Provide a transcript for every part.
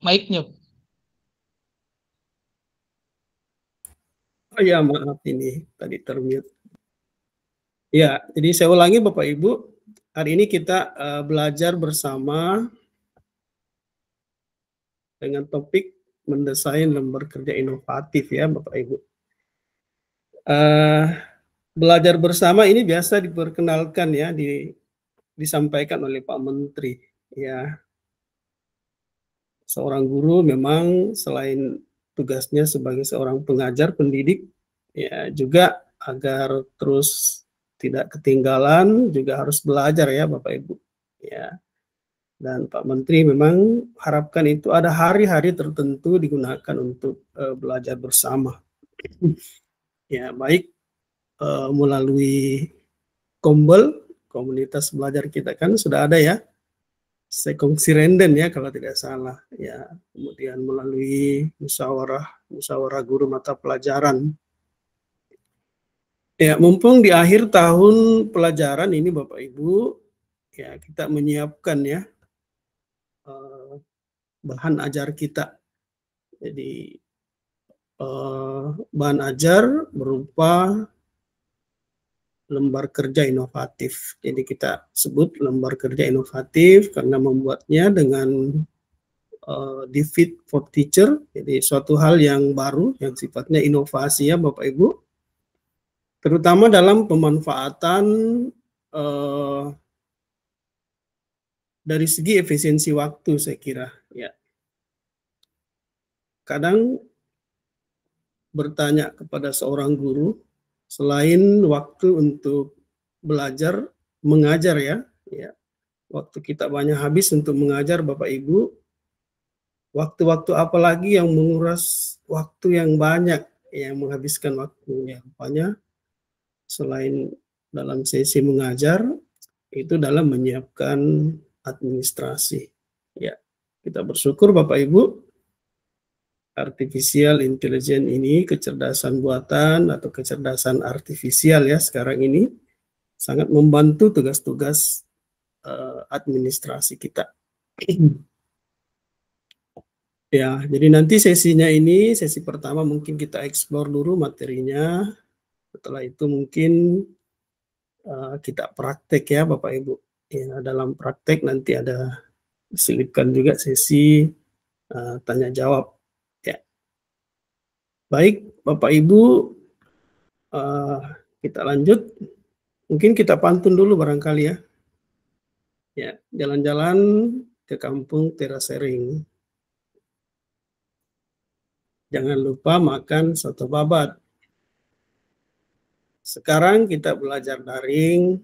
Mic-nya. Oh ya, maaf ini tadi termute. Ya, jadi saya ulangi Bapak Ibu, hari ini kita belajar bersama dengan topik mendesain lembar kerja inovatif ya Bapak Ibu. Belajar bersama ini biasa diperkenalkan ya, disampaikan oleh Pak Menteri ya. Seorang guru memang selain tugasnya sebagai seorang pengajar pendidik ya, juga agar terus tidak ketinggalan juga harus belajar ya Bapak Ibu ya. Dan Pak Menteri memang harapkan itu ada hari-hari tertentu digunakan untuk belajar bersama ya, baik melalui Kombel, komunitas belajar kita kan sudah ada ya, Sekong Sirenden ya kalau tidak salah ya, kemudian melalui musyawarah guru mata pelajaran. Ya, mumpung di akhir tahun pelajaran ini Bapak Ibu, ya kita menyiapkan ya bahan ajar kita. Jadi bahan ajar berupa lembar kerja inovatif. Jadi kita sebut lembar kerja inovatif karena membuatnya dengan defeat for teacher, jadi suatu hal yang baru yang sifatnya inovasi ya Bapak Ibu, terutama dalam pemanfaatan dari segi efisiensi waktu saya kira ya. Kadang bertanya kepada seorang guru, selain waktu untuk belajar mengajar ya, waktu kita banyak habis untuk mengajar Bapak Ibu, waktu-waktu apa lagi yang menguras waktu yang banyak, yang menghabiskan waktu ya, rupanya selain dalam sesi mengajar, itu dalam menyiapkan administrasi. Ya, kita bersyukur Bapak Ibu, artificial intelligence ini, kecerdasan buatan atau kecerdasan artifisial ya sekarang ini, sangat membantu tugas-tugas administrasi kita. Ya, jadi nanti sesinya ini, sesi pertama mungkin kita explore dulu materinya. Setelah itu mungkin kita praktek ya Bapak Ibu. Ya, dalam praktek nanti ada diselipkan juga sesi tanya jawab. Ya. Baik Bapak Ibu, kita lanjut. Mungkin kita pantun dulu barangkali ya. Ya, jalan-jalan ke kampung Terasering. Jangan lupa makan soto babat. Sekarang kita belajar daring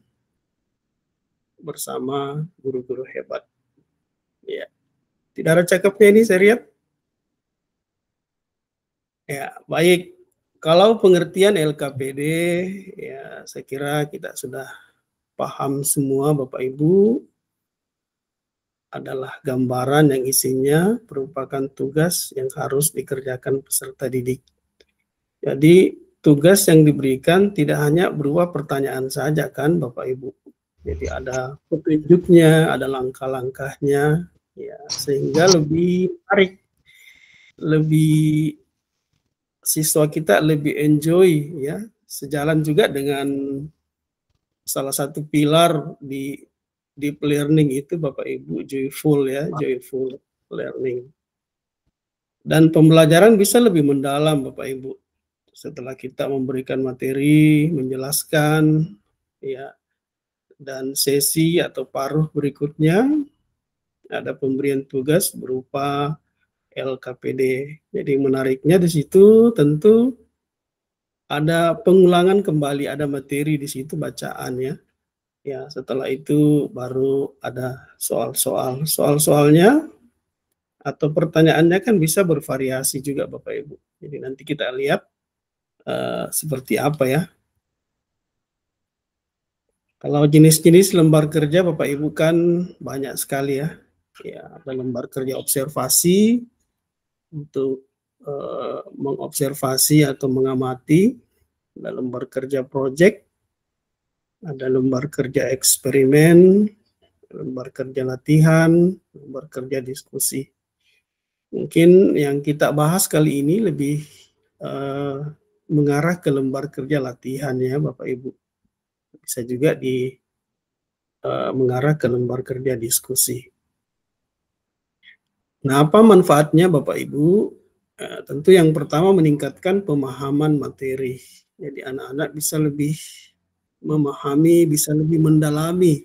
bersama guru-guru hebat. Ya. Tidak ada cakepnya ini saya lihat. Ya, baik. Kalau pengertian LKPD, ya saya kira kita sudah paham semua Bapak Ibu, adalah gambaran yang isinya merupakan tugas yang harus dikerjakan peserta didik. Jadi tugas yang diberikan tidak hanya berupa pertanyaan saja kan Bapak Ibu. Jadi ada petunjuknya, ada langkah-langkahnya, ya, sehingga lebih menarik, lebih siswa kita lebih enjoy ya, sejalan juga dengan salah satu pilar di deep learning itu Bapak Ibu, joyful ya, joyful learning. Dan pembelajaran bisa lebih mendalam Bapak Ibu setelah kita memberikan materi, menjelaskan ya, dan sesi atau paruh berikutnya ada pemberian tugas berupa LKPD. Jadi menariknya di situ tentu ada pengulangan kembali, ada materi di situ bacaan ya. Ya, setelah itu baru ada soal-soal. Soal-soalnya atau pertanyaannya kan bisa bervariasi juga Bapak Ibu. Jadi nanti kita lihat seperti apa ya. Kalau jenis-jenis lembar kerja Bapak Ibu kan banyak sekali ya. Ya, ada lembar kerja observasi untuk mengobservasi atau mengamati, ada lembar kerja project, ada lembar kerja eksperimen, lembar kerja latihan, lembar kerja diskusi. Mungkin yang kita bahas kali ini lebih mengarah ke lembar kerja latihan ya Bapak Ibu. Bisa juga mengarah ke lembar kerja diskusi. Nah, apa manfaatnya Bapak Ibu? Tentu yang pertama meningkatkan pemahaman materi. Jadi anak-anak bisa lebih memahami, bisa lebih mendalami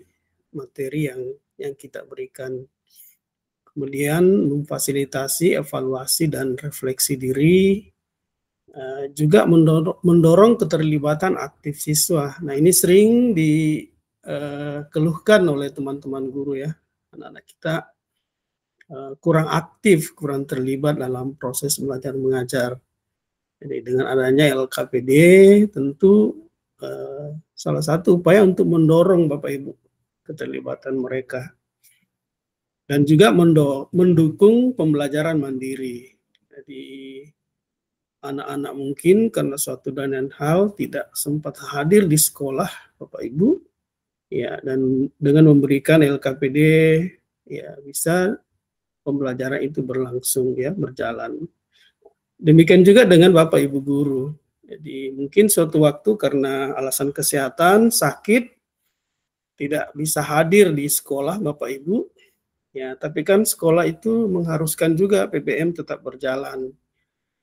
materi yang kita berikan. Kemudian memfasilitasi evaluasi dan refleksi diri, juga mendorong keterlibatan aktif siswa. Nah, ini sering dikeluhkan oleh teman-teman guru ya. Anak-anak kita kurang aktif, kurang terlibat dalam proses belajar mengajar. Jadi dengan adanya LKPD tentu salah satu upaya untuk mendorong Bapak Ibu keterlibatan mereka. Dan juga mendukung pembelajaran mandiri. Jadi anak-anak mungkin karena suatu dan lain hal tidak sempat hadir di sekolah Bapak Ibu, ya, dan dengan memberikan LKPD ya bisa pembelajaran itu berlangsung ya, berjalan. Demikian juga dengan Bapak Ibu guru. Jadi mungkin suatu waktu karena alasan kesehatan, sakit, tidak bisa hadir di sekolah Bapak Ibu, ya, tapi kan sekolah itu mengharuskan juga PPM tetap berjalan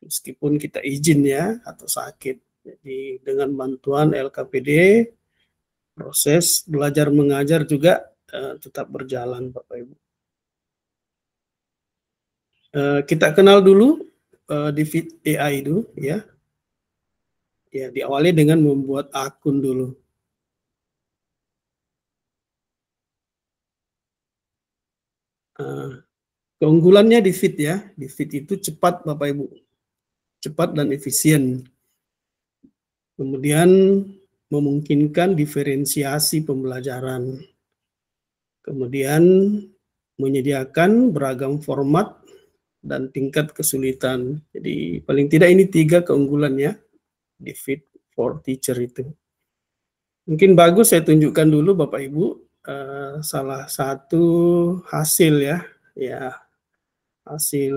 meskipun kita izin ya atau sakit. Jadi dengan bantuan LKPD proses belajar mengajar juga tetap berjalan Bapak Ibu. Kita kenal dulu David AI dulu ya. Ya, diawali dengan membuat akun dulu. Keunggulannya di Fit ya, di Fit itu cepat Bapak Ibu, cepat dan efisien. Kemudian memungkinkan diferensiasi pembelajaran. Kemudian menyediakan beragam format dan tingkat kesulitan. Jadi paling tidak ini 3 keunggulannya di Fit for Teacher itu. Mungkin bagus saya tunjukkan dulu Bapak Ibu salah satu hasil ya hasil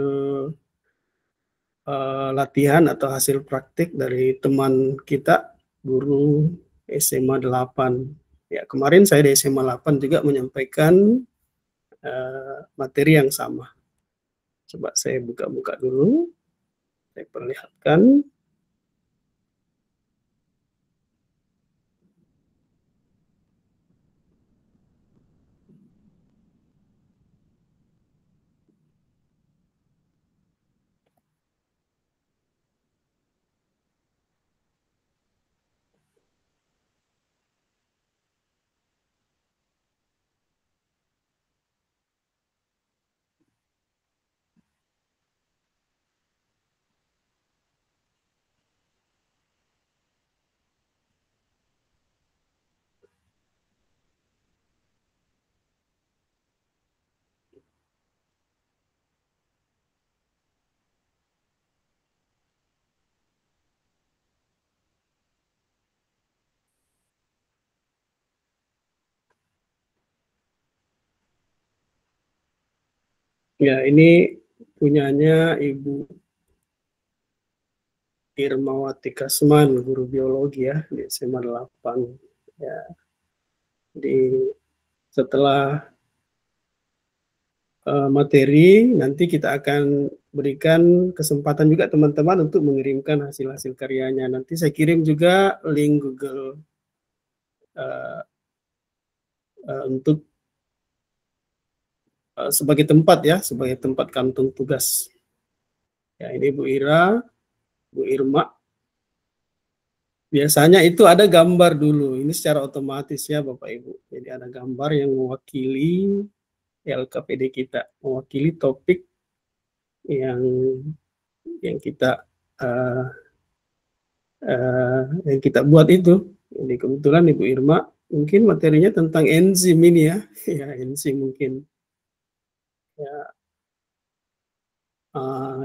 latihan atau hasil praktik dari teman kita guru SMA 8. Ya, kemarin saya di SMA 8 juga menyampaikan materi yang sama. Coba saya buka-buka dulu, saya perlihatkan. Ya, ini punyanya Ibu Irmawati Kasman, guru biologi ya di SMA 8. Ya, setelah materi nanti kita akan berikan kesempatan juga teman-teman untuk mengirimkan hasil-hasil karyanya. Nanti saya kirim juga link Google untuk sebagai tempat ya, sebagai tempat kantung tugas. Ya, ini Bu Ira, Bu Irma. Biasanya itu ada gambar dulu, ini secara otomatis ya Bapak Ibu. Jadi ada gambar yang mewakili LKPD kita, mewakili topik yang kita yang kita buat itu. Jadi kebetulan Ibu Irma mungkin materinya tentang enzim ini ya, ya enzim mungkin. Ya,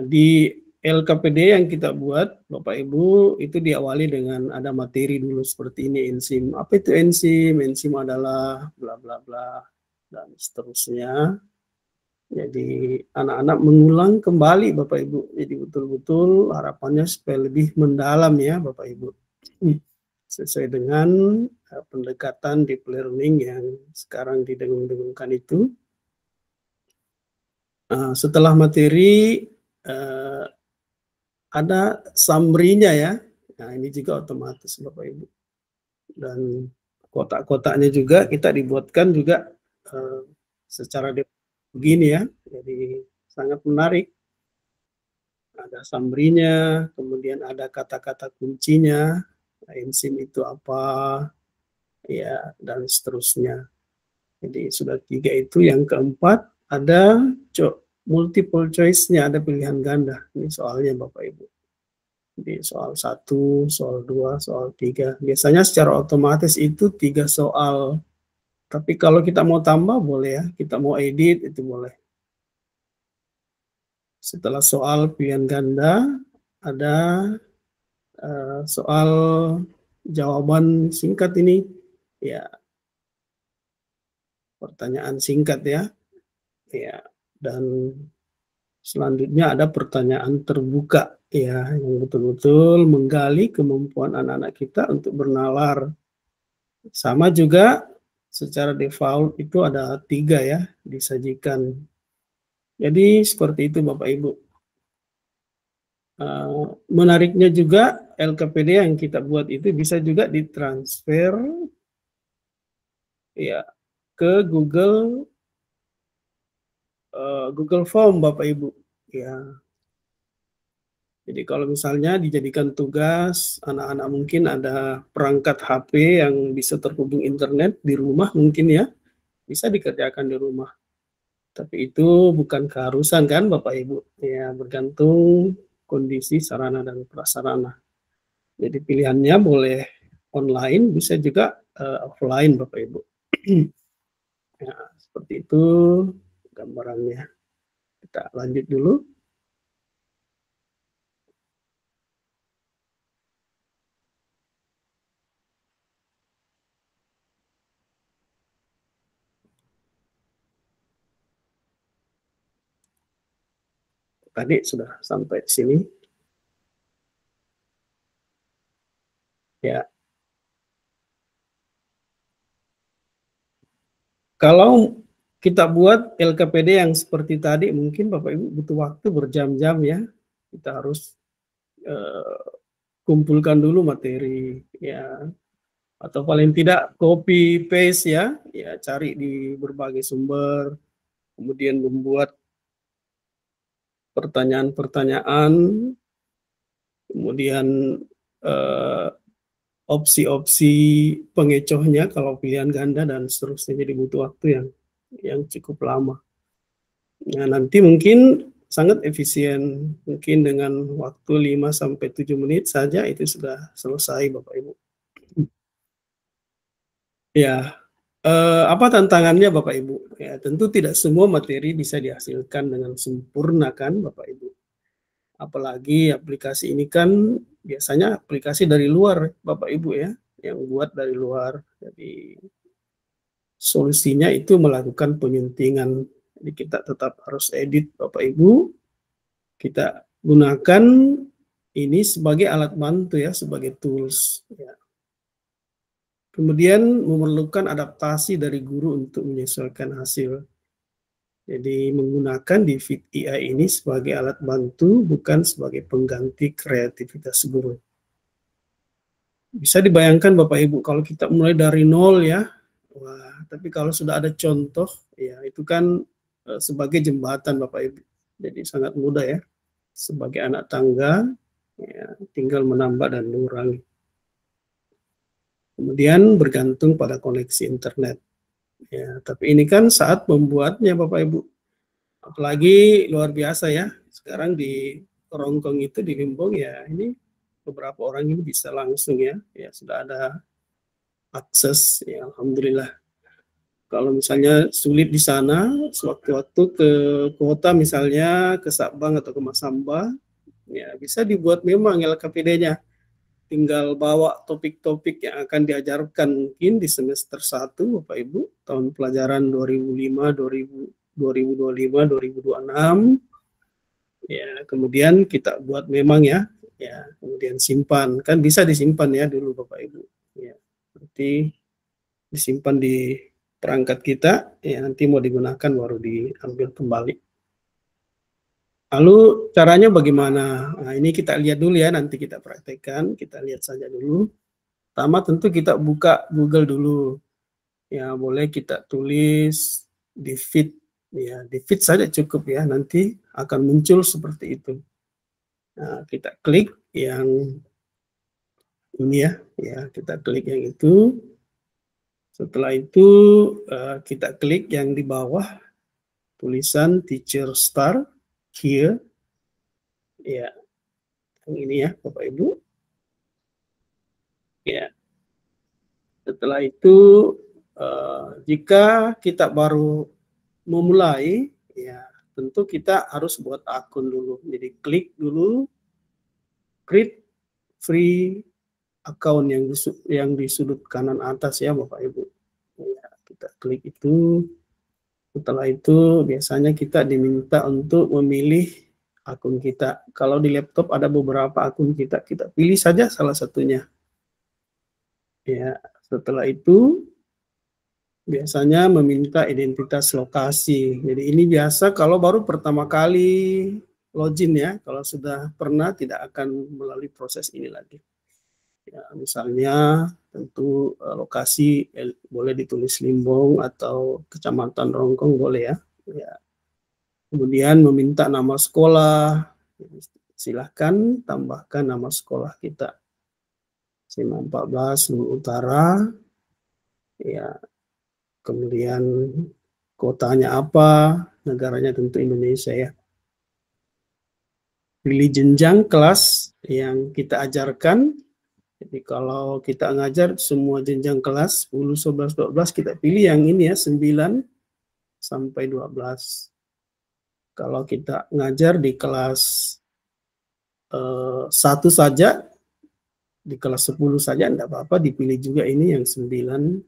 di LKPD yang kita buat, Bapak Ibu, itu diawali dengan ada materi dulu seperti ini enzim. Apa itu enzim? Enzim adalah bla bla bla dan seterusnya. Jadi anak-anak mengulang kembali Bapak Ibu. Jadi betul-betul harapannya supaya lebih mendalam ya Bapak Ibu. Sesuai dengan pendekatan deep learning yang sekarang didengung-dengungkan itu. Setelah materi ada summary-nya ya. Nah ini juga otomatis Bapak Ibu. Dan kotak-kotaknya juga kita dibuatkan juga secara begini ya. Jadi sangat menarik. Ada summary-nya, kemudian ada kata-kata kuncinya, enzim itu apa, ya, dan seterusnya. Jadi sudah 3 itu. Yang keempat ada multiple choice-nya, ada pilihan ganda. Ini soalnya Bapak Ibu. Jadi soal 1, soal 2, soal 3. Biasanya secara otomatis itu 3 soal. Tapi kalau kita mau tambah boleh ya, kita mau edit itu boleh. Setelah soal pilihan ganda, ada soal jawaban singkat ini. Ya, pertanyaan singkat ya. Ya, dan selanjutnya ada pertanyaan terbuka ya, yang betul-betul menggali kemampuan anak-anak kita untuk bernalar. Sama juga secara default itu ada 3 ya disajikan. Jadi seperti itu Bapak Ibu. Menariknya juga LKPD yang kita buat itu bisa juga ditransfer ya ke Google Form Bapak Ibu ya. Jadi kalau misalnya dijadikan tugas, anak-anak mungkin ada perangkat HP yang bisa terhubung internet di rumah mungkin ya, bisa dikerjakan di rumah. Tapi itu bukan keharusan kan Bapak Ibu, ya bergantung kondisi sarana dan prasarana. Jadi pilihannya boleh online, bisa juga offline Bapak Ibu. Ya, seperti itu gambarannya. Kita lanjut dulu. Tadi sudah sampai di sini. Ya. Kalau kita buat LKPD yang seperti tadi, mungkin Bapak Ibu butuh waktu berjam-jam ya. Kita harus kumpulkan dulu materi ya, atau paling tidak copy paste ya, ya cari di berbagai sumber, kemudian membuat pertanyaan-pertanyaan, kemudian opsi-opsi pengecohnya kalau pilihan ganda dan seterusnya. Jadi butuh waktu yang cukup lama. Nah, nanti mungkin sangat efisien, mungkin dengan waktu 5-7 menit saja itu sudah selesai Bapak Ibu. Ya, apa tantangannya Bapak Ibu? Ya, tentu tidak semua materi bisa dihasilkan dengan sempurna kan Bapak Ibu. Apalagi aplikasi ini kan biasanya aplikasi dari luar Bapak Ibu ya, yang buat dari luar. Jadi solusinya itu melakukan penyuntingan. Jadi kita tetap harus edit Bapak Ibu. Kita gunakan ini sebagai alat bantu ya, sebagai tools ya. Kemudian memerlukan adaptasi dari guru untuk menyesuaikan hasil. Jadi menggunakan Divid AI ini sebagai alat bantu, bukan sebagai pengganti kreativitas guru. Bisa dibayangkan Bapak Ibu, kalau kita mulai dari nol ya, wah, tapi kalau sudah ada contoh, ya itu kan sebagai jembatan Bapak Ibu. Jadi sangat mudah ya, sebagai anak tangga, ya, tinggal menambah dan mengurangi. Kemudian bergantung pada koneksi internet. Ya, tapi ini kan saat membuatnya Bapak Ibu. Apalagi luar biasa ya. Sekarang di Rongkong itu di Limbong ya, ini beberapa orang ini bisa langsung ya. Ya sudah ada akses ya, alhamdulillah. Kalau misalnya sulit di sana, sewaktu-waktu ke kota misalnya ke Sabang atau ke Masamba, ya bisa dibuat memang LKPD-nya. Tinggal bawa topik-topik yang akan diajarkan mungkin di semester 1 Bapak Ibu tahun pelajaran 2005 2025, 2026. Ya, kemudian kita buat memang ya, kemudian simpan, kan bisa disimpan ya dulu Bapak Ibu. Ya, nanti disimpan di perangkat kita, ya nanti mau digunakan baru diambil kembali. Lalu caranya bagaimana? Nah, ini kita lihat dulu ya, nanti kita praktekkan, kita lihat saja dulu. Pertama tentu kita buka Google dulu. Ya, boleh kita tulis di feed, ya di feed saja cukup ya, nanti akan muncul seperti itu. Nah, kita klik yang ini ya kita klik yang itu. Setelah itu kita klik yang di bawah tulisan teacher star here, ya yang ini ya Bapak Ibu. Ya, setelah itu jika kita baru memulai, ya tentu kita harus buat akun dulu. Jadi klik dulu create free account yang di sudut kanan atas ya Bapak Ibu. Ya, kita klik itu. Setelah itu biasanya kita diminta untuk memilih akun kita. Kalau di laptop ada beberapa akun kita pilih saja salah satunya. Ya, setelah itu biasanya meminta identitas lokasi. Jadi ini biasa kalau baru pertama kali login ya. Kalau sudah pernah tidak akan melalui proses ini lagi. Ya, misalnya tentu lokasi boleh ditulis Limbong atau Kecamatan Rongkong boleh ya. Ya. Kemudian meminta nama sekolah. Silahkan tambahkan nama sekolah kita. SMA 14 Luhut Utara. Ya, kemudian kotanya apa, negaranya tentu Indonesia ya. Pilih jenjang kelas yang kita ajarkan. Jadi kalau kita ngajar semua jenjang kelas 10, 11, 12 kita pilih yang ini ya 9 sampai 12. Kalau kita ngajar di kelas 1 saja, di kelas 10 saja enggak apa-apa, dipilih juga ini yang 9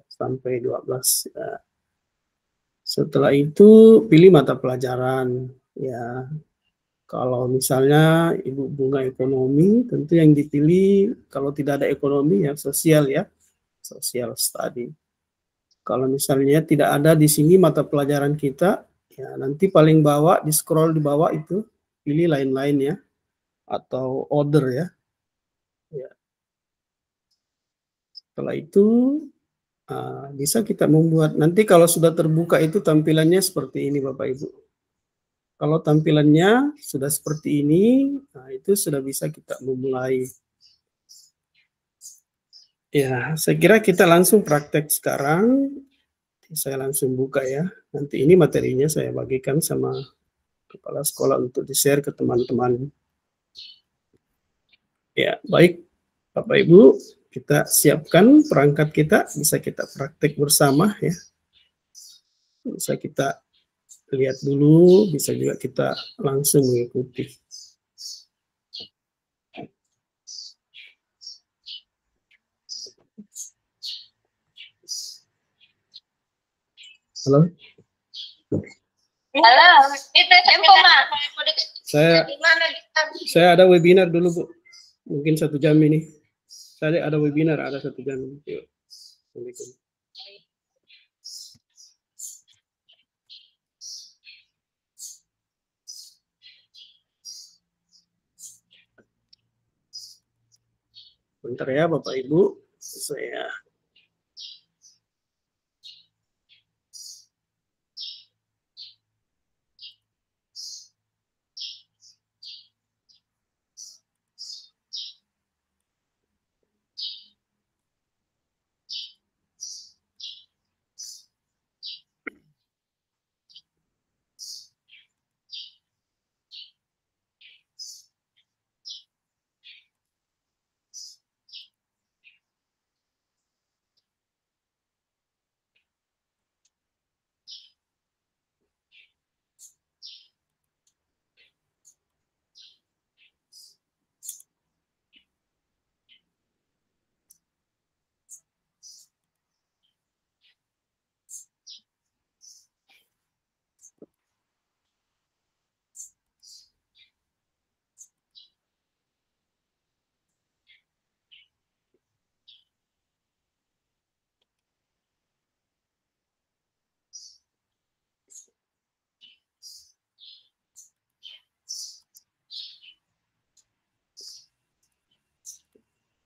sampai 12. Ya. Setelah itu pilih mata pelajaran ya. Kalau misalnya Ibu Bunga ekonomi, tentu yang dipilih kalau tidak ada ekonomi ya sosial ya, social study. Kalau misalnya tidak ada di sini mata pelajaran kita, ya nanti paling bawah di scroll di bawah itu pilih lain-lain ya, atau order ya. Ya. Setelah itu bisa kita membuat, nanti kalau sudah terbuka itu tampilannya seperti ini Bapak Ibu. Kalau tampilannya sudah seperti ini, nah itu sudah bisa kita memulai. Ya, saya kira kita langsung praktek sekarang. Saya langsung buka ya. Nanti ini materinya saya bagikan sama kepala sekolah untuk di-share ke teman-teman. Ya, baik Bapak Ibu, kita siapkan perangkat kita, bisa kita praktek bersama ya. Bisa kita lihat dulu, bisa juga kita langsung mengikuti. Halo? Halo, itu tempo Mak. Saya ada webinar dulu Bu, mungkin 1 jam ini. Saya ada webinar, ada 1 jam. Yuk. Assalamualaikum. Bentar ya Bapak Ibu, saya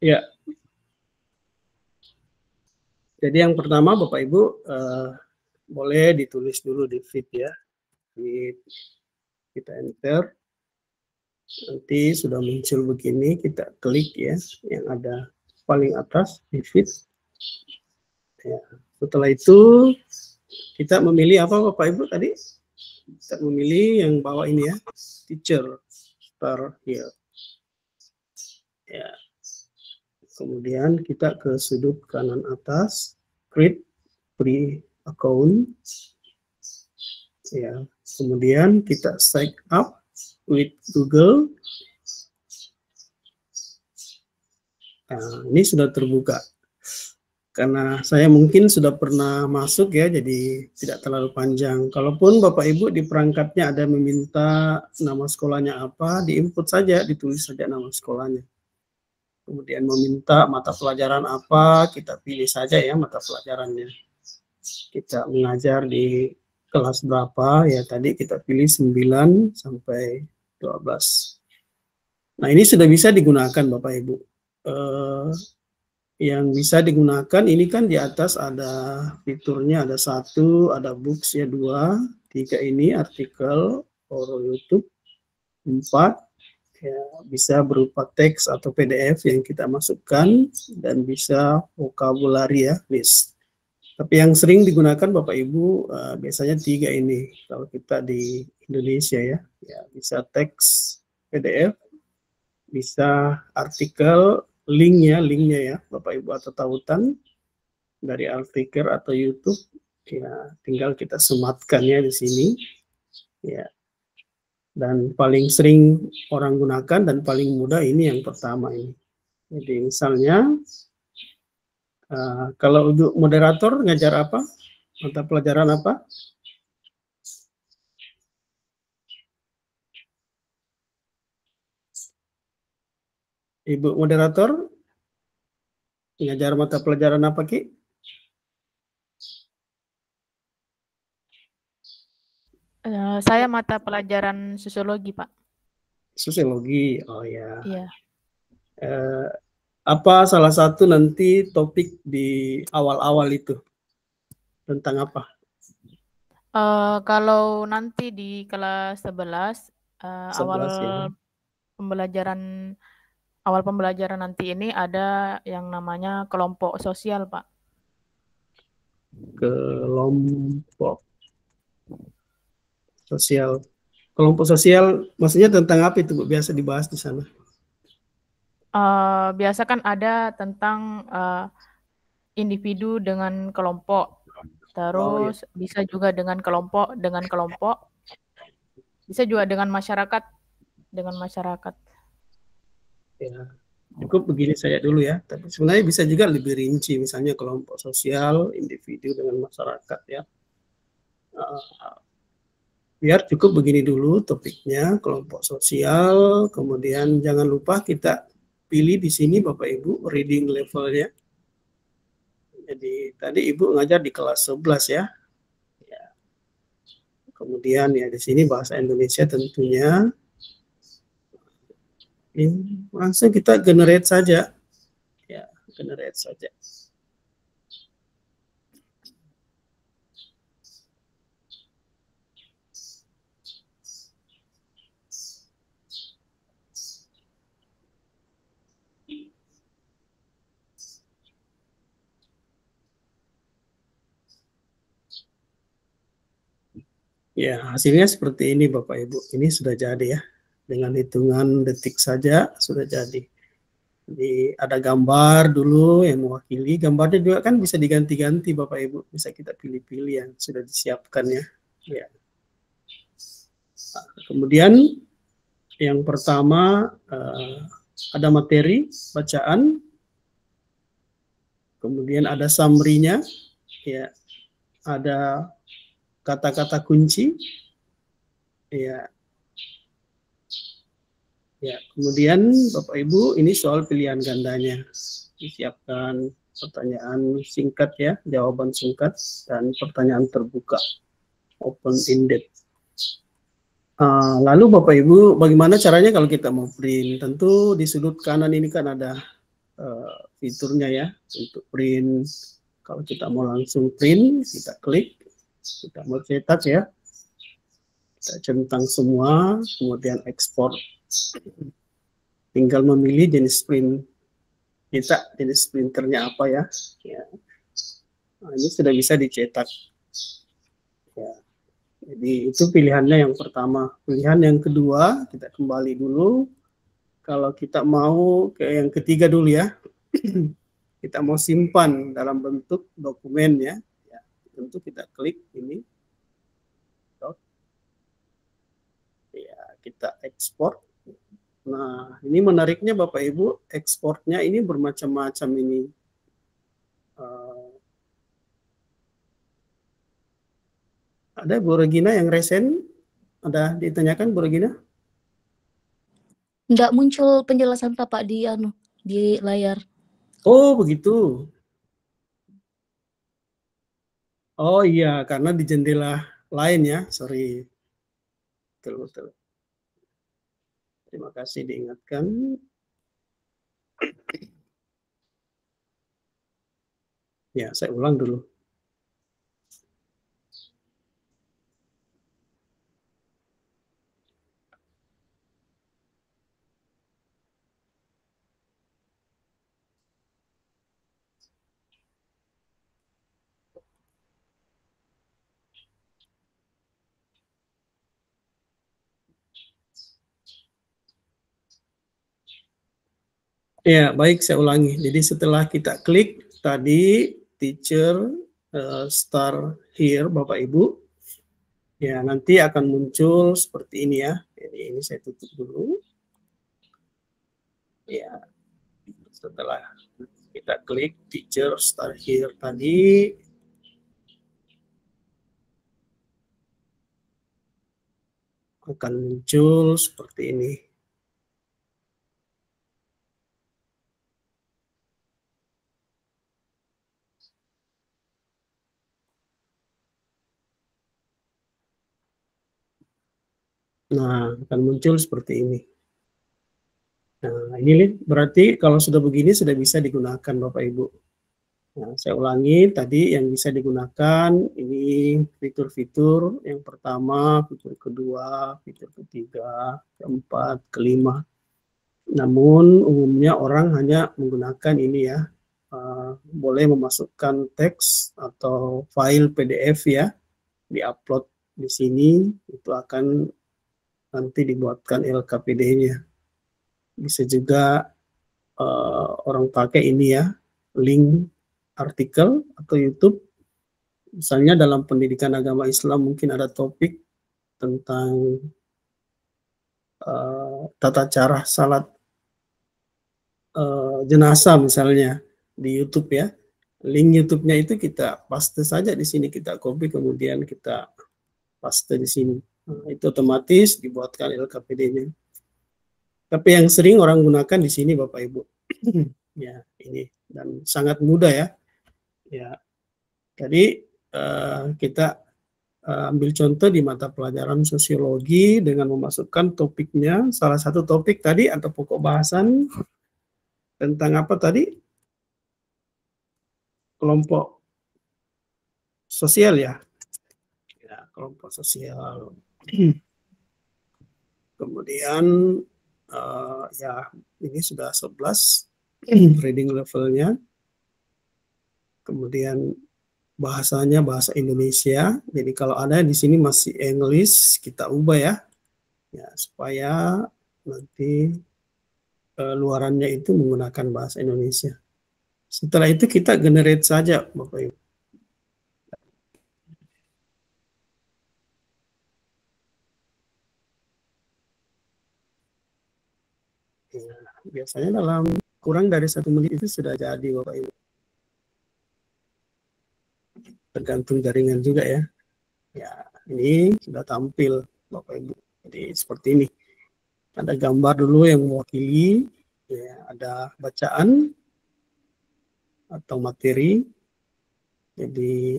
Ya. Jadi yang pertama Bapak Ibu boleh ditulis dulu di feed ya. Kita enter. Nanti sudah muncul begini, kita klik ya yang ada paling atas di feed. Ya. Setelah itu kita memilih apa Bapak Ibu tadi? Kita memilih yang bawah ini ya, teacher start here. Ya. Kemudian kita ke sudut kanan atas, create free account. Ya. Kemudian kita sign up with Google. Nah, ini sudah terbuka. Karena saya mungkin sudah pernah masuk ya, jadi tidak terlalu panjang. Kalaupun Bapak Ibu di perangkatnya ada meminta nama sekolahnya apa, diinput saja, ditulis saja nama sekolahnya. Kemudian meminta mata pelajaran apa, kita pilih saja ya mata pelajarannya. Kita mengajar di kelas berapa, ya tadi kita pilih 9 sampai 12. Nah ini sudah bisa digunakan Bapak Ibu. Yang bisa digunakan ini kan di atas ada fiturnya, ada 1, ada books ya 2, 3 ini artikel, or YouTube, 4 ya, bisa berupa teks atau PDF yang kita masukkan dan bisa vocabulary ya, list. Tapi yang sering digunakan Bapak Ibu biasanya 3 ini kalau kita di Indonesia ya, bisa teks PDF, bisa artikel, linknya ya Bapak Ibu atau tautan dari artikel atau YouTube ya, tinggal kita sematkan ya di sini ya. Dan paling sering orang gunakan dan paling mudah ini yang pertama ini. Jadi misalnya kalau untuk moderator ngajar apa, mata pelajaran apa? Ibu moderator ngajar mata pelajaran apa Ki? Saya mata pelajaran sosiologi, Pak. Sosiologi, oh ya. Iya. Apa salah satu nanti topik di awal-awal itu? Tentang apa? Kalau nanti di kelas 11, 11 awal ya. pembelajaran nanti ini ada yang namanya kelompok sosial, Pak. Kelompok sosial. Kelompok sosial maksudnya tentang apa itu Bu? Biasa dibahas di sana? Biasa kan ada tentang individu dengan kelompok. Terus bisa juga dengan kelompok, bisa juga dengan masyarakat, Ya, cukup begini saya dulu ya. Tapi sebenarnya bisa juga lebih rinci, misalnya kelompok sosial, individu dengan masyarakat ya. Biar cukup begini dulu topiknya, kelompok sosial. Kemudian jangan lupa kita pilih di sini Bapak Ibu reading levelnya. Jadi tadi Ibu ngajar di kelas 11 ya. Kemudian ya di sini bahasa Indonesia tentunya. Ini langsung kita generate saja. Ya, generate saja. Ya, hasilnya seperti ini Bapak Ibu. Ini sudah jadi ya. Dengan hitungan detik saja sudah jadi. Jadi ada gambar dulu yang mewakili. Gambarnya juga kan bisa diganti-ganti Bapak Ibu. Bisa kita pilih-pilih yang sudah disiapkan ya. Ya. Nah, kemudian yang pertama ada materi bacaan. Kemudian ada summary-nya. Ya. Ada kata-kata kunci, ya, kemudian Bapak Ibu ini soal pilihan gandanya, disiapkan pertanyaan singkat ya, jawaban singkat dan pertanyaan terbuka, open-ended. Lalu Bapak Ibu, bagaimana caranya kalau kita mau print? Tentu di sudut kanan ini kan ada fiturnya ya untuk print. Kalau kita mau langsung print, kita klik, kita mau cetak ya, kita centang semua, kemudian ekspor. Tinggal memilih jenis print kita, jenis printernya apa ya. Nah, ini sudah bisa dicetak. Ya. Jadi itu pilihannya yang pertama. Pilihan yang kedua, kita kembali dulu. Kalau kita mau ke yang ketiga dulu ya. Kita mau simpan dalam bentuk dokumen ya. Tentu kita klik ini. Ya, kita ekspor. Nah, ini menariknya Bapak Ibu, ekspornya ini bermacam-macam ini. Ada Bu Regina yang resen? Ada ditanyakan Bu Regina? Nggak muncul penjelasan Bapak di layar. Oh, begitu. Oh iya, karena di jendela lain ya, sorry. Betul. Terima kasih diingatkan. Ya, saya ulang dulu. Ya, baik, saya ulangi. Jadi setelah kita klik tadi teacher start here Bapak Ibu, ya nanti akan muncul seperti ini ya. Jadi ini saya tutup dulu. Ya, setelah kita klik teacher start here tadi, akan muncul seperti ini. Nah, akan muncul seperti ini. Nah, ini berarti kalau sudah begini sudah bisa digunakan Bapak Ibu. Nah, saya ulangi tadi yang bisa digunakan ini fitur-fitur yang pertama, fitur kedua, fitur ketiga, keempat, kelima. Namun umumnya orang hanya menggunakan ini ya, boleh memasukkan teks atau file PDF ya, diupload di sini, itu akan nanti dibuatkan LKPD-nya. Bisa juga orang pakai ini ya, link artikel atau YouTube. Misalnya dalam pendidikan agama Islam mungkin ada topik tentang tata cara salat jenazah misalnya di YouTube ya. Link YouTube-nya itu kita paste saja di sini, kita copy kemudian kita paste di sini. Nah, itu otomatis dibuatkan LKPD-nya. Tapi yang sering orang gunakan di sini Bapak Ibu. Ya, ini dan sangat mudah ya. Ya. Jadi kita ambil contoh di mata pelajaran sosiologi dengan memasukkan topiknya. Salah satu topik tadi atau pokok bahasan tentang apa tadi? Kelompok sosial ya. Ya, kelompok sosial. Kemudian ya ini sudah 11 reading levelnya. Kemudian bahasanya bahasa Indonesia. Jadi kalau ada di sini masih English, kita ubah ya. Ya supaya nanti luarannya itu menggunakan bahasa Indonesia. Setelah itu kita generate saja Bapak Ibu. Ya, biasanya dalam kurang dari 1 menit itu sudah jadi Bapak Ibu. Tergantung jaringan juga ya. Ya, ini sudah tampil Bapak Ibu. Jadi seperti ini. Ada gambar dulu yang mewakili, ya, ada bacaan atau materi. Jadi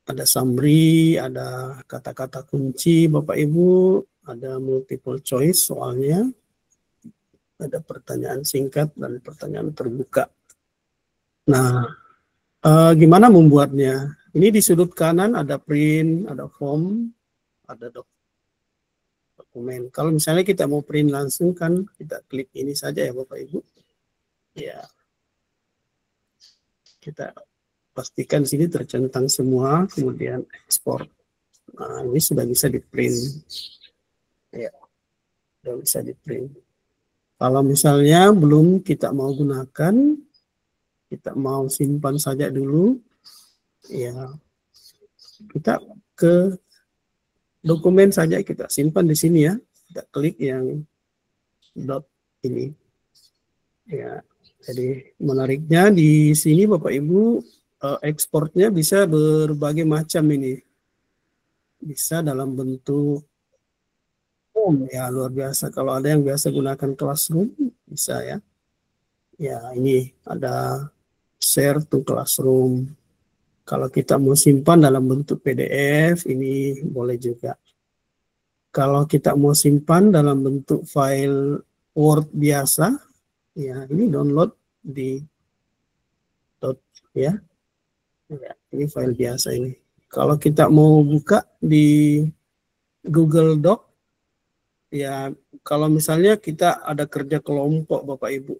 ada summary, ada kata-kata kunci Bapak Ibu, ada multiple choice soalnya. Ada pertanyaan singkat dan pertanyaan terbuka. Nah, gimana membuatnya? Ini di sudut kanan ada print, ada form, ada dokumen. Kalau misalnya kita mau print langsung kan kita klik ini saja ya Bapak Ibu. Ya. Kita pastikan sini tercentang semua, kemudian ekspor. Nah, ini sudah bisa di print. Ya. Sudah bisa di print. Kalau misalnya belum kita mau gunakan, kita mau simpan saja dulu, ya kita ke dokumen saja, kita simpan di sini ya. Kita klik yang dot ini. Ya, jadi menariknya di sini Bapak Ibu, ekspornya bisa berbagai macam ini. Bisa dalam bentuk ya luar biasa. Kalau ada yang biasa gunakan Classroom bisa ya. Ya ini ada share to Classroom. Kalau kita mau simpan dalam bentuk PDF ini boleh juga. Kalau kita mau simpan dalam bentuk file Word biasa, ya ini download di ya. Ini file biasa ini. Kalau kita mau buka di Google Doc, ya kalau misalnya kita ada kerja kelompok Bapak Ibu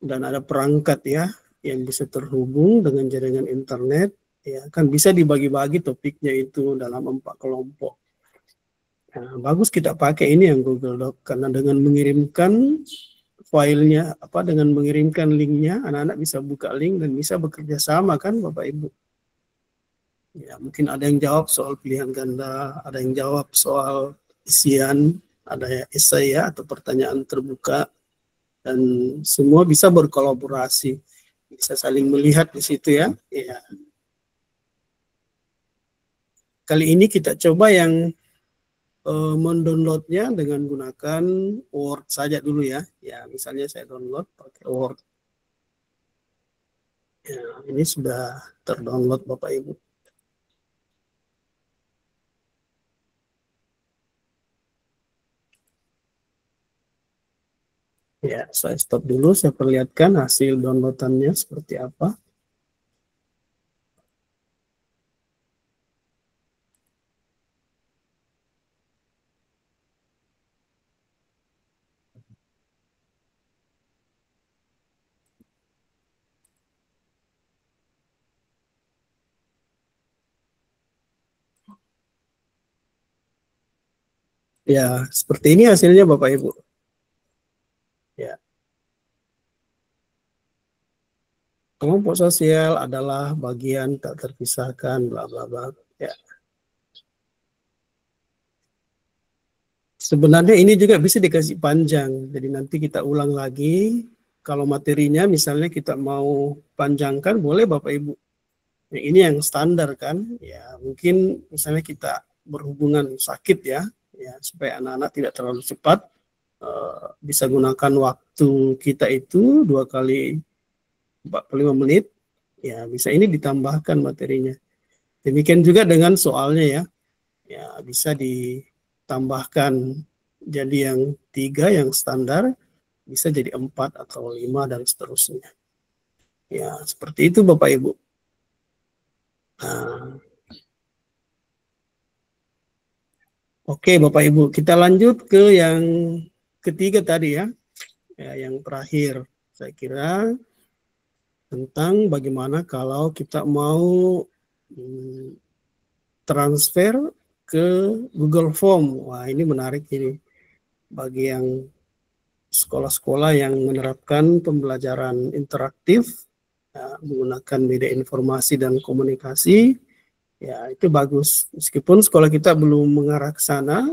dan ada perangkat ya yang bisa terhubung dengan jaringan internet, ya kan bisa dibagi-bagi topiknya itu dalam 4 kelompok. Nah, bagus kita pakai ini yang Google Doc karena dengan mengirimkan filenya dengan mengirimkan linknya, anak-anak bisa buka link dan bisa bekerja sama kan Bapak Ibu. Ya, mungkin ada yang jawab soal pilihan ganda, ada yang jawab soal isian, ada esai ya atau pertanyaan terbuka, dan semua bisa berkolaborasi, bisa saling melihat di situ ya. Ya. Kali ini kita coba yang mendownloadnya dengan gunakan Word saja dulu ya. Ya, misalnya saya download pakai Word. Ya, ini sudah terdownload Bapak Ibu. Ya, saya stop dulu, saya perlihatkan hasil downloadannya seperti apa. Ya, seperti ini hasilnya Bapak Ibu. Ya. Kelompok sosial adalah bagian tak terpisahkan, bla bla bla. Ya. Sebenarnya ini juga bisa dikasih panjang, jadi nanti kita ulang lagi. Kalau materinya misalnya kita mau panjangkan, boleh Bapak Ibu. Nah, ini yang standar kan, ya mungkin misalnya kita berhubungan sakit ya, supaya anak-anak tidak terlalu cepat, bisa gunakan waktu kita itu 2 kali 45 menit, ya bisa ini ditambahkan materinya. Demikian juga dengan soalnya ya bisa ditambahkan jadi yang 3 yang standar, bisa jadi 4 atau 5 dan seterusnya. Ya seperti itu Bapak Ibu. Nah, oke Bapak Ibu, kita lanjut ke yang ketiga tadi ya, yang terakhir. Saya kira tentang bagaimana kalau kita mau transfer ke Google Form. Wah ini menarik ini. Bagi yang sekolah-sekolah yang menerapkan pembelajaran interaktif, ya, menggunakan media informasi dan komunikasi, ya itu bagus. Meskipun sekolah kita belum mengarah ke sana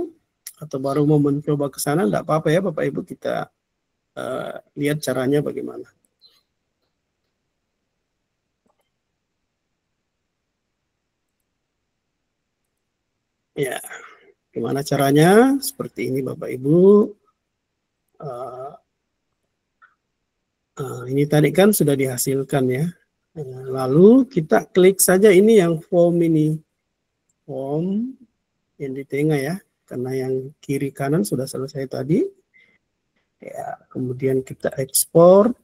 atau baru mau mencoba ke sana, enggak apa-apa ya Bapak Ibu, kita lihat caranya bagaimana. Ya, gimana caranya? Seperti ini Bapak Ibu. Ini tadi kan sudah dihasilkan ya. Lalu kita klik saja ini yang form ini. Form yang di tengah ya. Karena yang kiri kanan sudah selesai tadi. Ya, kemudian kita ekspor.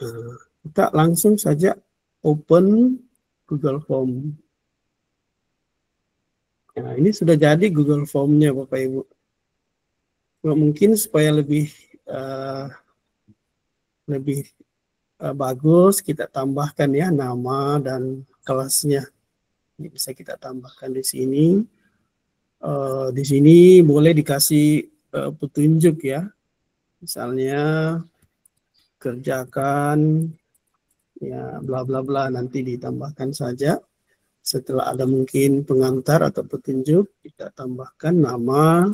Nah, kita langsung saja open Google Form. Nah, ini sudah jadi Google Form-nya Bapak Ibu. Nah, mungkin supaya lebih bagus, kita tambahkan ya nama dan kelasnya. Ini bisa kita tambahkan di sini. Di sini boleh dikasih petunjuk ya. Misalnya kerjakan ya bla bla bla, nanti ditambahkan saja. Setelah ada mungkin pengantar atau petunjuk, kita tambahkan nama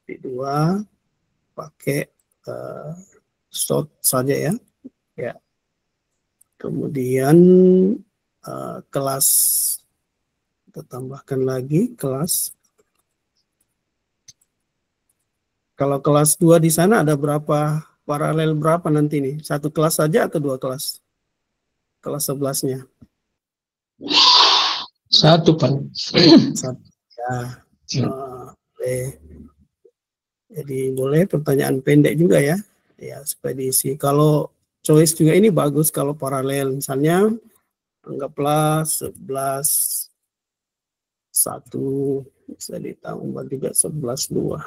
P2 pakai short saja ya. Ya. Kemudian kelas, kita tambahkan lagi kelas. Kalau kelas 2 di sana ada berapa, paralel berapa nanti nih? Satu kelas saja atau dua kelas? Kelas 11-nya. Satu, Pak. Satu. Ya. Boleh. Jadi boleh pertanyaan pendek juga ya. Ya, supaya diisi. Kalau choice juga ini bagus kalau paralel. Misalnya anggaplah 11 1 bisa ditambah juga 11 2.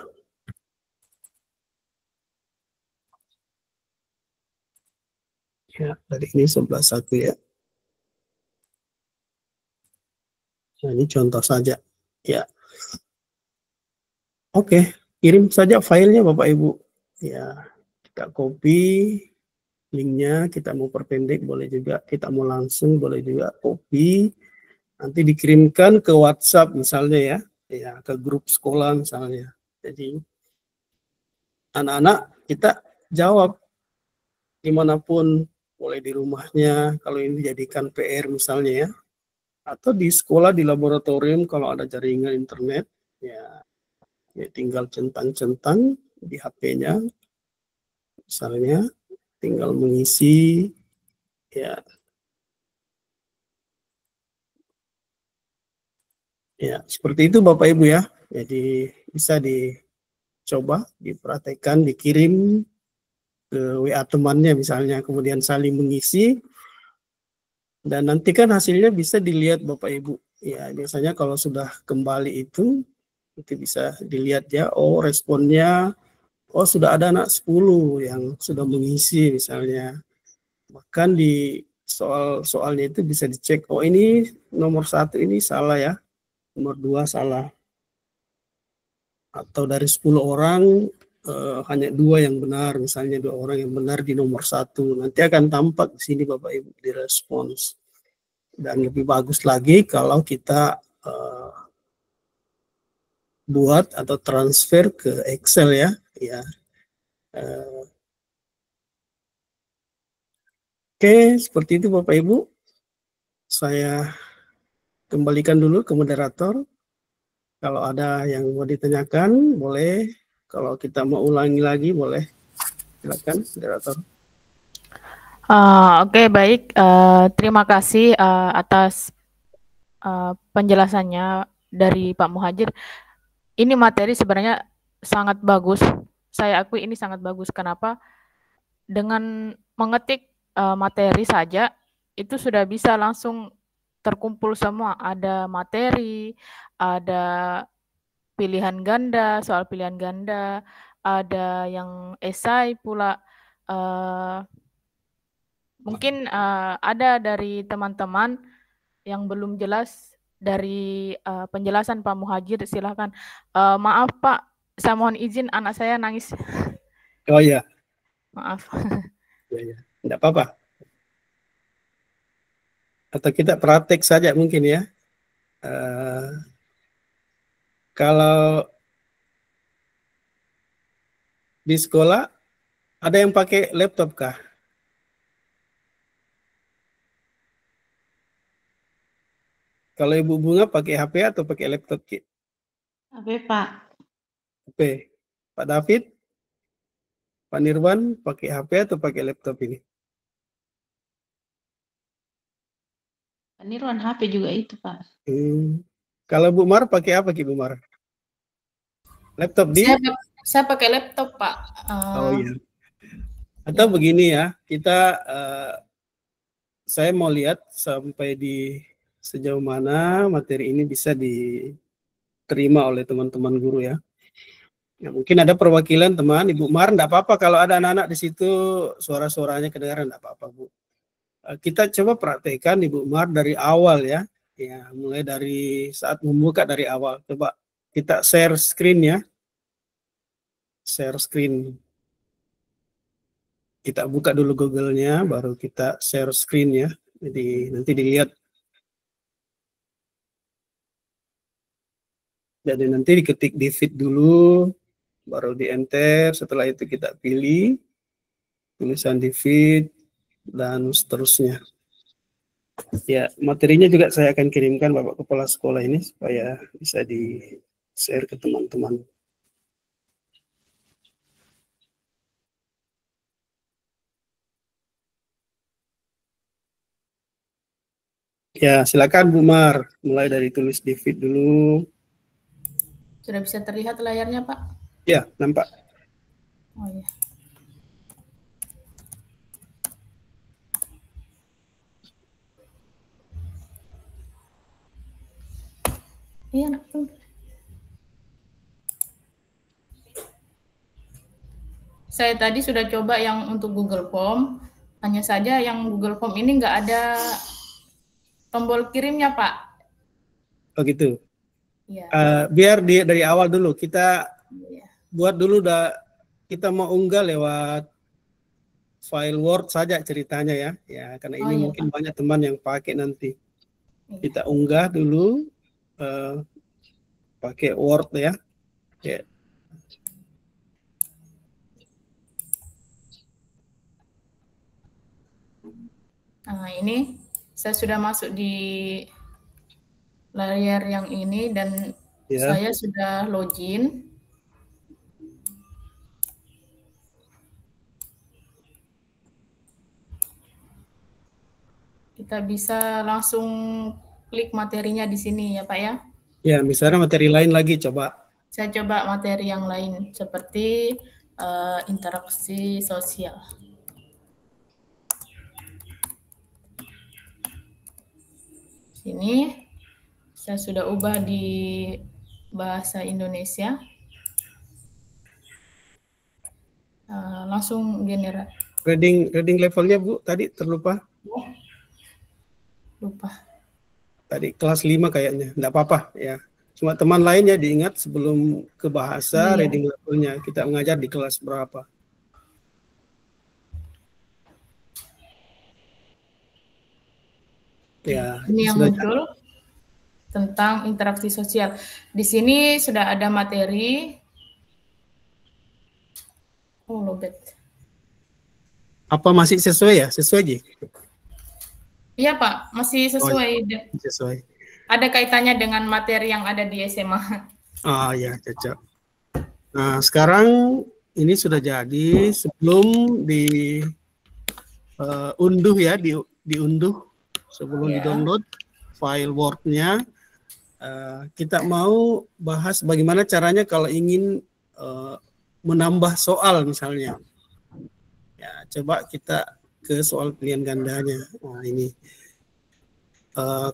Ya, dari ini 11 1 ya. Nah, ini contoh saja. Ya. Oke, kirim saja filenya Bapak Ibu. Ya, kita copy linknya, kita mau perpendek boleh juga, kita mau langsung boleh juga copy. Nanti dikirimkan ke WhatsApp misalnya ya, ya ke grup sekolah misalnya. Jadi anak-anak kita jawab dimanapun, boleh di rumahnya kalau ini dijadikan PR misalnya ya, atau di sekolah di laboratorium kalau ada jaringan internet ya, ya tinggal centang-centang di HP-nya misalnya, tinggal mengisi ya. Ya, seperti itu Bapak Ibu ya. Jadi bisa dicoba, dipraktekkan, dikirim ke WA temannya misalnya, kemudian saling mengisi, dan nanti kan hasilnya bisa dilihat Bapak Ibu. Ya, biasanya kalau sudah kembali itu bisa dilihat ya, oh responnya, oh sudah ada anak 10 yang sudah mengisi misalnya. Bahkan di soalnya itu bisa dicek, oh ini nomor 1 ini salah ya, nomor 2 salah. Atau dari 10 orang hanya 2 yang benar, misalnya 2 orang yang benar di nomor 1. Nanti akan tampak di sini Bapak Ibu di respons. Dan lebih bagus lagi kalau kita buat atau transfer ke Excel ya. Ya. Oke, seperti itu Bapak Ibu. Saya kembalikan dulu ke moderator. Kalau ada yang mau ditanyakan, boleh. Kalau kita mau ulangi lagi, boleh. Silakan, moderator. Oke, baik. Terima kasih atas penjelasannya dari Pak Muhajir. Ini materi sebenarnya sangat bagus. Saya akui ini sangat bagus. Kenapa? Dengan mengetik materi saja, itu sudah bisa langsung terkumpul semua. Ada materi, ada pilihan ganda, soal pilihan ganda, ada yang esai pula. Mungkin ada dari teman-teman yang belum jelas dari penjelasan Pak Muhajir, silahkan. Maaf Pak, saya mohon izin anak saya nangis. Oh ya. Maaf. Ya. Tidak apa-apa. Atau kita praktek saja mungkin ya. Kalau di sekolah ada yang pakai laptop kah? Kalau Ibu Bunga pakai HP atau pakai laptop, Ki? HP, Pak. HP. Pak David? Pak Nirwan pakai HP atau pakai laptop ini? Peniruan HP juga itu, Pak. Kalau Bu Mar pakai apa Ki Bu Mar? Laptop di? Saya pakai laptop, Pak. Oh iya. Atau begini ya, saya mau lihat sampai di sejauh mana materi ini bisa diterima oleh teman-teman guru ya. Ya, mungkin ada perwakilan teman Ibu Mar, enggak apa-apa kalau ada anak-anak di situ suara-suaranya kedengaran, enggak apa-apa Bu. Kita coba praktekkan Ibu Mar dari awal ya. Ya, mulai dari saat membuka dari awal. Coba kita share screen ya. Share screen. Kita buka dulu Google-nya, baru kita share screen ya. Jadi nanti dilihat. Jadi nanti diketik di feed dulu, baru di enter. Setelah itu kita pilih tulisan di feed dan seterusnya. Ya, materinya juga saya akan kirimkan Bapak Kepala Sekolah ini supaya bisa di-share ke teman-teman. Ya, silakan Bu Mar, mulai dari tulis di feed dulu. Sudah bisa terlihat layarnya, Pak? Ya, nampak. Oh iya. Iya, nak. Saya tadi sudah coba yang untuk Google Form, hanya saja yang Google Form ini nggak ada tombol kirimnya, Pak. Oh gitu. Iya. Biar dari awal dulu kita buat dulu, kita mau unggah lewat file Word saja ceritanya ya. Ya, karena ini mungkin Pak, banyak teman yang pakai nanti. Kita unggah dulu pakai Word ya. Ya. Nah, ini saya sudah masuk di layar yang ini dan saya sudah login. Kita bisa langsung klik materinya di sini ya Pak ya. Ya, misalnya materi lain lagi coba. Saya coba materi yang lain seperti interaksi sosial. Sini saya sudah ubah di bahasa Indonesia. Langsung generate. Reading levelnya Bu tadi terlupa. Lupa. Tadi kelas 5 kayaknya. Enggak apa-apa ya. Cuma teman lainnya diingat sebelum ke bahasa reading levelnya kita mengajar di kelas berapa. Ya, ini yang muncul tentang interaksi sosial. Di sini sudah ada materi. Oh, lobet. Apa masih sesuai ya? Sesuai Ji? Iya Pak, masih sesuai. Sesuai. Ada kaitannya dengan materi yang ada di SMA. Oh ya, cocok. Nah, sekarang ini sudah jadi. Sebelum diunduh ya, diunduh. Sebelum di-download file Word-nya, kita mau bahas bagaimana caranya kalau ingin menambah soal misalnya. Ya, coba kita ke soal pilihan gandanya. Nah, ini.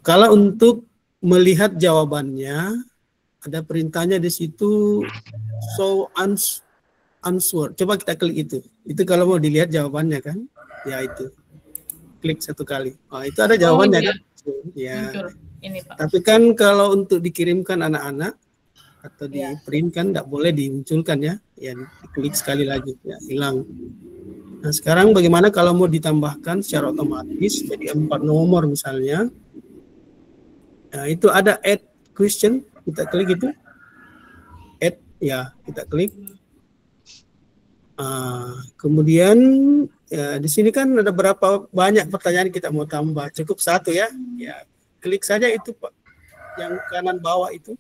Kalau untuk melihat jawabannya, ada perintahnya di situ, show answer. Coba kita klik itu. Itu kalau mau dilihat jawabannya kan, ya itu. Klik satu kali. Oh, itu ada jawabannya kan? Ya. Ini, Pak. Tapi kan kalau untuk dikirimkan anak-anak atau di print kan tidak boleh dimunculkan ya. Ya, klik sekali lagi ya hilang. Nah, sekarang bagaimana kalau mau ditambahkan secara otomatis jadi 4 nomor misalnya. Nah, itu ada add question, kita klik itu. Add ya, kita klik. Kemudian ya, di sini kan ada berapa banyak pertanyaan kita mau tambah, cukup satu ya. Ya, klik saja itu Pak, yang kanan bawah itu,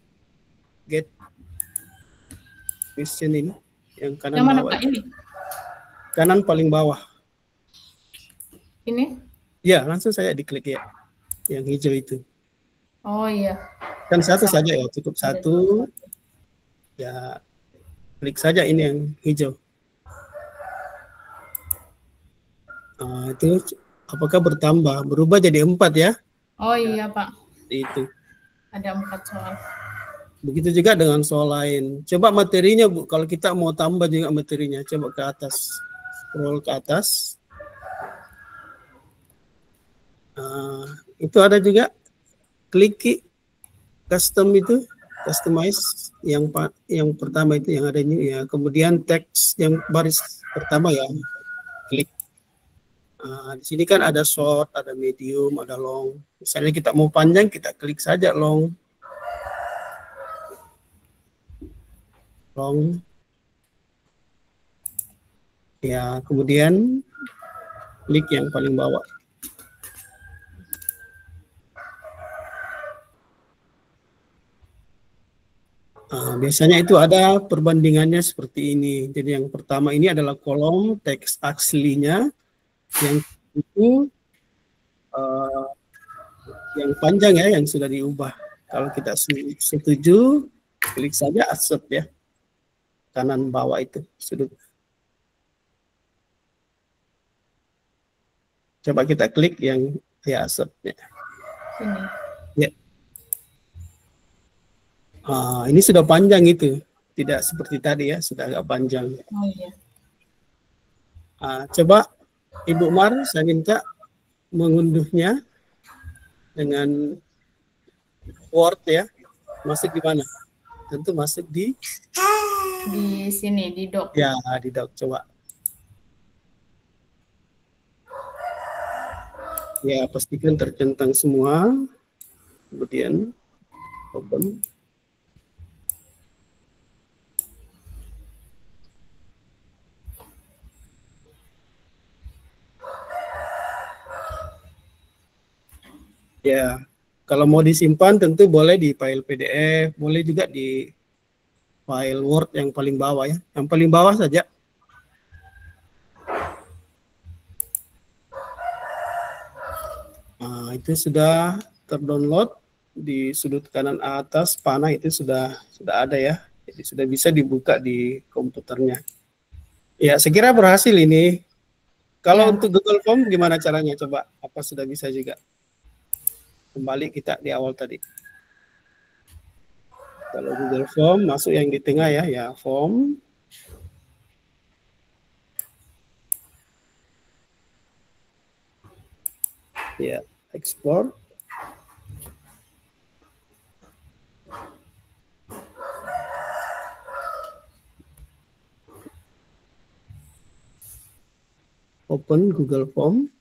get question ini, yang kanan yang mana, bawah. Pak, ini? Kanan paling bawah. Ini? Ya, langsung saya diklik ya. yang hijau itu. Oh iya. Kan satu saja ya, cukup satu. Ya, klik saja ini yang hijau. Itu apakah bertambah? Berubah jadi 4 ya? Oh iya Pak. Itu. Ada 4 soal. Begitu juga dengan soal lain. Coba materinya Bu, kalau kita mau tambah juga materinya, coba ke atas. Scroll ke atas. Itu ada juga klik custom itu, customize yang pertama itu yang ada ini ya. Kemudian teks yang baris pertama ya, klik. Di sini kan ada short, ada medium, ada long. Misalnya kita mau panjang, kita klik saja long. Long. Ya, kemudian klik yang paling bawah. Biasanya itu ada perbandingannya seperti ini. Jadi yang pertama ini adalah kolom teks aslinya, yang itu yang panjang ya, yang sudah diubah. Kalau kita setuju, klik saja accept ya, kanan bawah itu sudut. Coba kita klik yang ya accept ya. Ini. Ya. Ini sudah panjang itu, tidak seperti tadi ya, sudah agak panjang. Oh iya. Coba Ibu Mar, saya minta mengunduhnya dengan Word ya. Masuk di mana? Tentu masuk di sini, di doc. Ya, di doc. Coba. Ya, pastikan tercentang semua. Kemudian open. Ya, kalau mau disimpan tentu boleh di file PDF, boleh juga di file Word yang paling bawah ya. Yang paling bawah saja. Itu sudah terdownload di sudut kanan atas panah, itu sudah ada ya. Jadi sudah bisa dibuka di komputernya. Ya, saya kira berhasil ini. Kalau untuk Google Form gimana caranya? Coba, apa sudah bisa juga? Kembali kita di awal tadi. Kalau Google Form masuk yang di tengah ya, ya form. Ya, export. Open Google Form.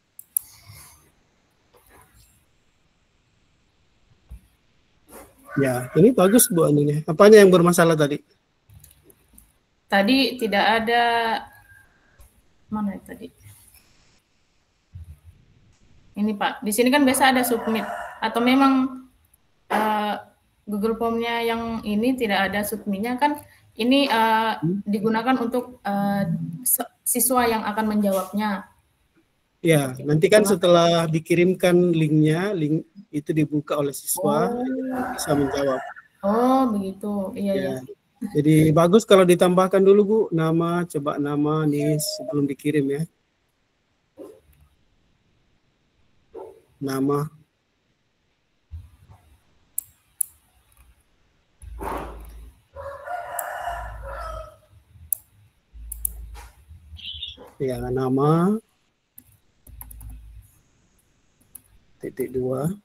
Ya, ini bagus Bu anunya. Apanya yang bermasalah tadi? Tadi tidak ada, mana tadi? Ini Pak, di sini kan biasa ada submit. Atau memang Google Form-nya yang ini tidak ada submit-nya kan? Ini digunakan untuk siswa yang akan menjawabnya. Ya, nanti kan setelah dikirimkan linknya, link itu dibuka oleh siswa, bisa menjawab. Oh, begitu. Iya, ya. ya. Jadi bagus kalau ditambahkan dulu Bu, nama, coba nama nih sebelum dikirim ya. Nama. Ya, nama. Titik 2.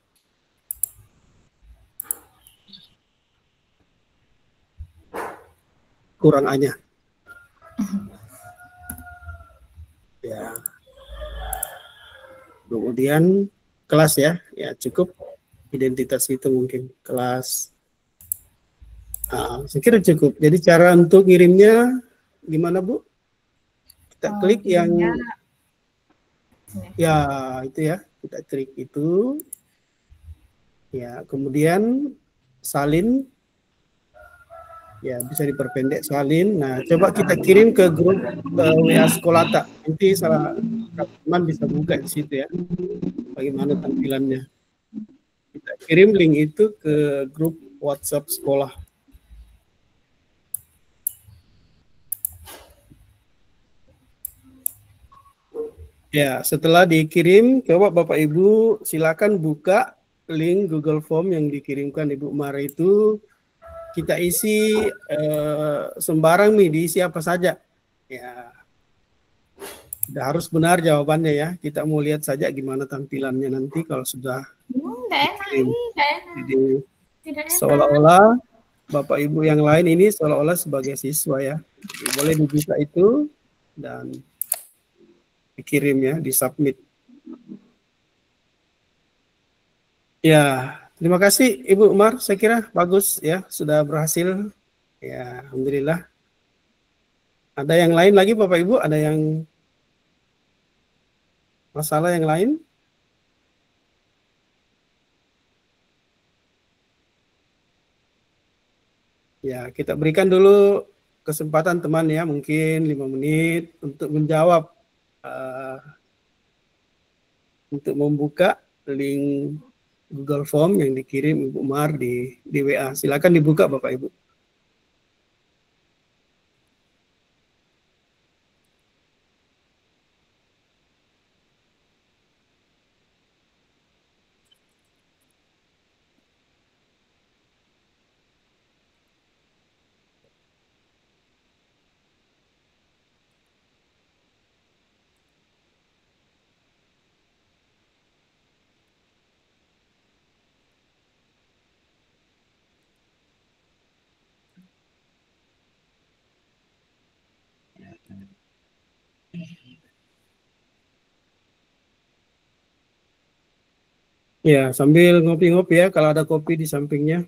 Kurang A-nya. Ya. Kemudian kelas ya, ya cukup identitas itu mungkin kelas. Saya kira cukup. Jadi cara untuk ngirimnya gimana Bu? Kita klik yang ya itu ya, kita klik itu. Ya, kemudian salin. Ya, bisa diperpendek salin. Nah, coba kita kirim ke grup WA Sekolata. Nanti salah teman bisa buka di situ ya. Bagaimana tampilannya. kirim link itu ke grup WhatsApp sekolah. Ya, setelah dikirim, coba Bapak Ibu silakan buka link Google Form yang dikirimkan Ibu Mar itu. Kita isi sembarang nih, diisi apa saja. Ya, tidak harus benar jawabannya ya. Kita mau lihat saja gimana tampilannya nanti kalau sudah dikirim. Jadi seolah-olah Bapak Ibu yang lain ini seolah-olah sebagai siswa ya. Boleh dibuka itu dan dikirim ya, disubmit. Ya, terima kasih Ibu Umar. Saya kira bagus ya, sudah berhasil. Ya, alhamdulillah. Ada yang lain lagi Bapak Ibu? Ada yang masalah yang lain? Ya, kita berikan dulu kesempatan teman ya, mungkin 5 menit untuk menjawab, untuk membuka link Google Form yang dikirim Ibu Umar di WA. Silakan dibuka Bapak Ibu. Ya, sambil ngopi-ngopi ya, kalau ada kopi di sampingnya.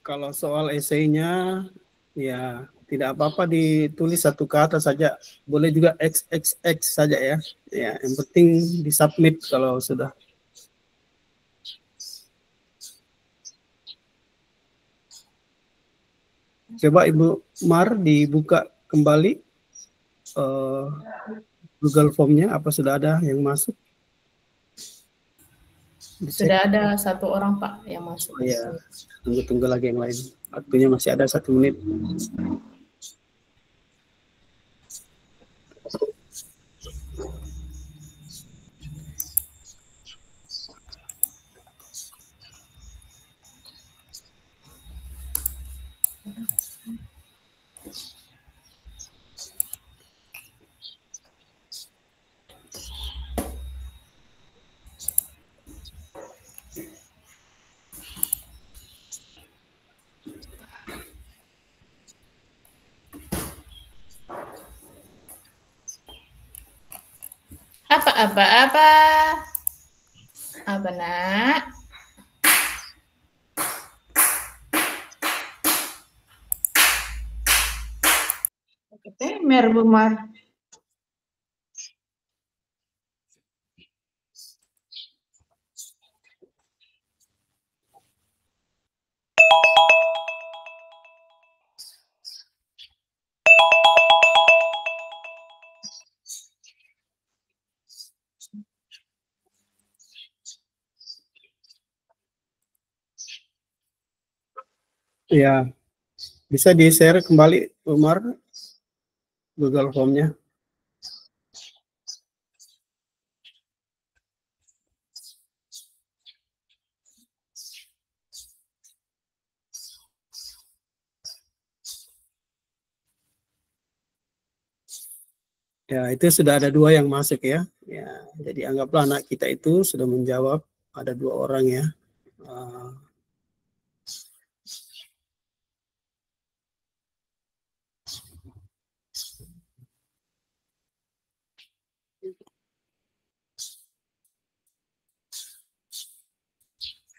Kalau soal esainya, ya tidak apa-apa ditulis satu kata saja. Boleh juga XXX saja ya. Ya, yang penting disubmit kalau sudah. Coba Ibu Mar dibuka kembali Google Form-nya, apa sudah ada yang masuk? Dicek. Sudah ada 1 orang Pak yang masuk. Oh, ya, tunggu lagi yang lain. Waktunya masih ada 1 menit. Apa nak? Temer, Bu Mar. Ya, bisa di-share kembali Umar Google Form-nya. Ya, itu sudah ada 2 yang masuk ya. Ya, jadi anggaplah anak kita itu sudah menjawab, ada 2 orang ya.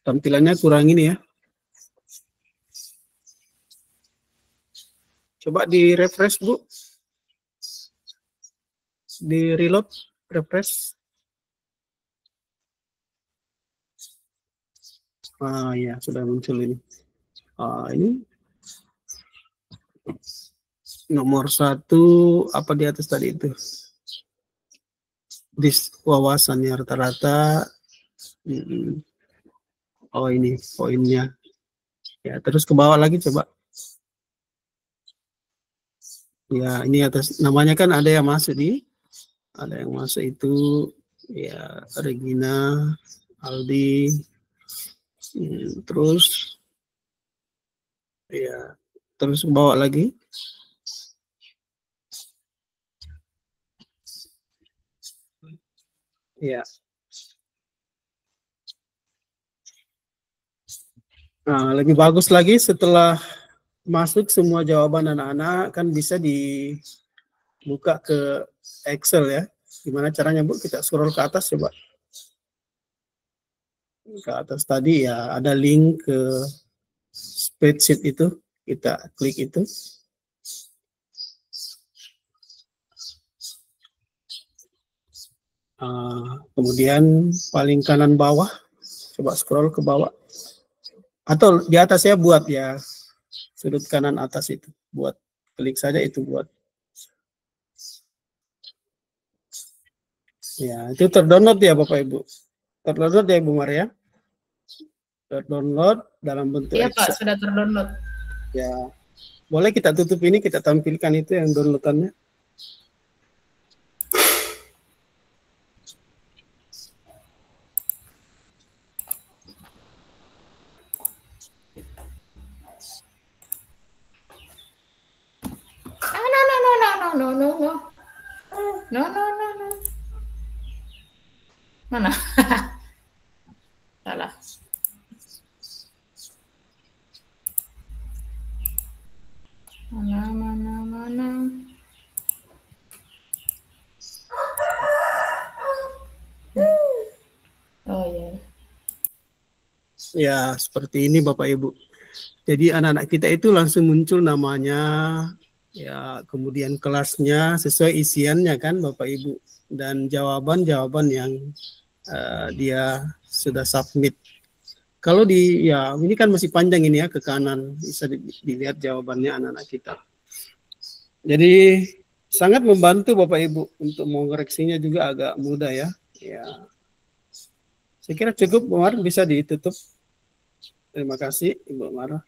Tampilannya kurang ini ya. Coba di refresh Bu. Di reload, refresh. Ya, sudah muncul ini. Ini nomor 1 apa di atas tadi itu? Wawasannya rata-rata. Oh, ini poinnya. Ya, terus ke bawah lagi coba. Ya, ini atas namanya kan ada yang masuk ada yang masuk itu ya Regina, Aldi, terus ya terus ke bawah lagi. Ya. Nah, lebih bagus lagi setelah masuk semua jawaban anak-anak kan bisa dibuka ke Excel ya. Gimana caranya Bu? Kita scroll ke atas coba. Ke atas tadi ya ada link ke spreadsheet itu. Kita klik itu. Kemudian paling kanan bawah. Coba scroll ke bawah. Atau di atas ya buat ya. Sudut kanan atas itu. Buat. Klik saja itu buat. Ya, itu terdownload ya Bapak Ibu. Terdownload ya Ibu Maria. Terdownload dalam bentuk Iya Pak, Excel. sudah terdownload. Ya. Boleh kita tutup ini, kita tampilkan itu yang downloadannya. No. Mana? Salah. Mana. Oh ya. Ya, seperti ini Bapak Ibu. Jadi anak-anak kita itu langsung muncul namanya, ya kemudian kelasnya sesuai isiannya kan Bapak Ibu, dan jawaban-jawaban yang dia sudah submit. Kalau ya ini kan masih panjang ini ya, ke kanan bisa dilihat jawabannya anak-anak kita. Jadi sangat membantu Bapak Ibu untuk mengoreksinya juga agak mudah ya. Ya, saya kira cukup, Bu Mar, bisa ditutup. Terima kasih Ibu Mar.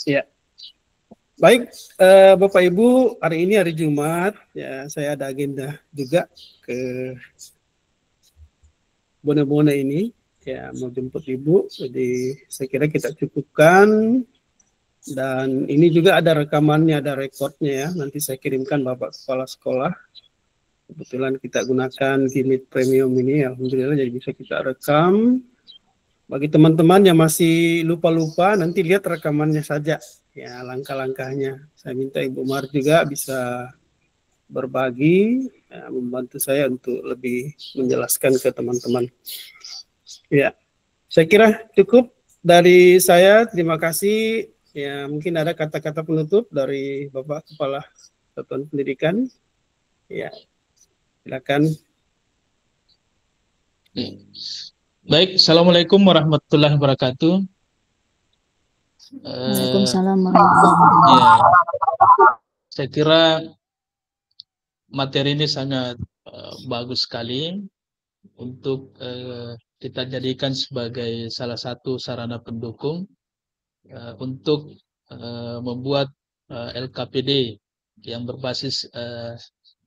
Ya, baik Bapak Ibu, hari ini hari Jumat, ya saya ada agenda juga ke Bone-Bone ini, ya mau jemput Ibu, jadi saya kira kita cukupkan. Dan ini juga ada rekamannya, ada rekodnya ya, nanti saya kirimkan Bapak Kepala Sekolah. Kebetulan kita gunakan Gimit Premium ini, alhamdulillah jadi bisa kita rekam. Bagi teman-teman yang masih lupa-lupa, nanti lihat rekamannya saja, ya langkah-langkahnya. Saya minta Ibu Mar juga bisa berbagi, ya, membantu saya untuk lebih menjelaskan ke teman-teman. Ya, saya kira cukup dari saya. Terima kasih. Ya, mungkin ada kata-kata penutup dari Bapak Kepala Satuan Pendidikan. Ya, silakan. Baik, Assalamualaikum warahmatullahi wabarakatuh. Waalaikumsalam warahmatullahi wabarakatuh. Ya, saya kira materi ini sangat bagus sekali untuk kita jadikan sebagai salah satu sarana pendukung untuk membuat LKPD yang berbasis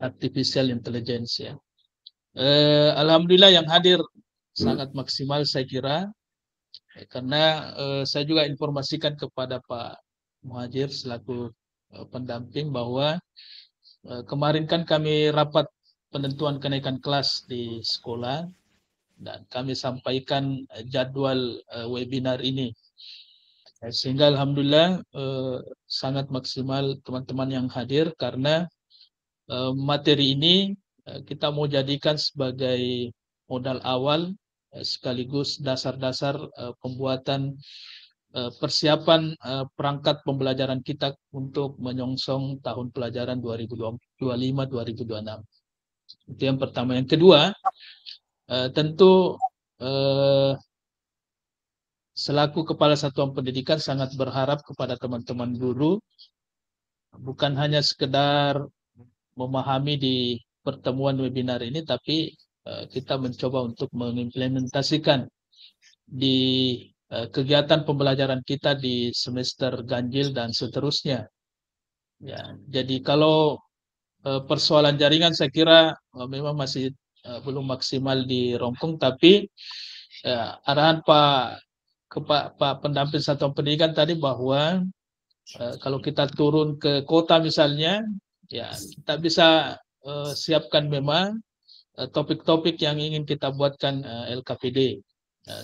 artificial intelligence ya. Alhamdulillah yang hadir sangat maksimal saya kira, karena saya juga informasikan kepada Pak Muhajir selaku pendamping bahwa kemarin kan kami rapat penentuan kenaikan kelas di sekolah dan kami sampaikan jadwal webinar ini. Sehingga alhamdulillah sangat maksimal teman-teman yang hadir, karena materi ini kita mau jadikan sebagai modal awal sekaligus dasar-dasar pembuatan persiapan perangkat pembelajaran kita untuk menyongsong tahun pelajaran 2025-2026. Itu yang pertama. Yang kedua, tentu selaku Kepala Satuan Pendidikan sangat berharap kepada teman-teman guru, bukan hanya sekedar memahami di pertemuan webinar ini, tapi kita mencoba untuk mengimplementasikan di kegiatan pembelajaran kita di semester ganjil dan seterusnya. Ya, jadi kalau persoalan jaringan saya kira memang masih belum maksimal di Rongkong, tapi arahan Pak pendamping Satuan Pendidikan tadi bahwa kalau kita turun ke kota misalnya, ya kita bisa siapkan memang topik-topik yang ingin kita buatkan LKPD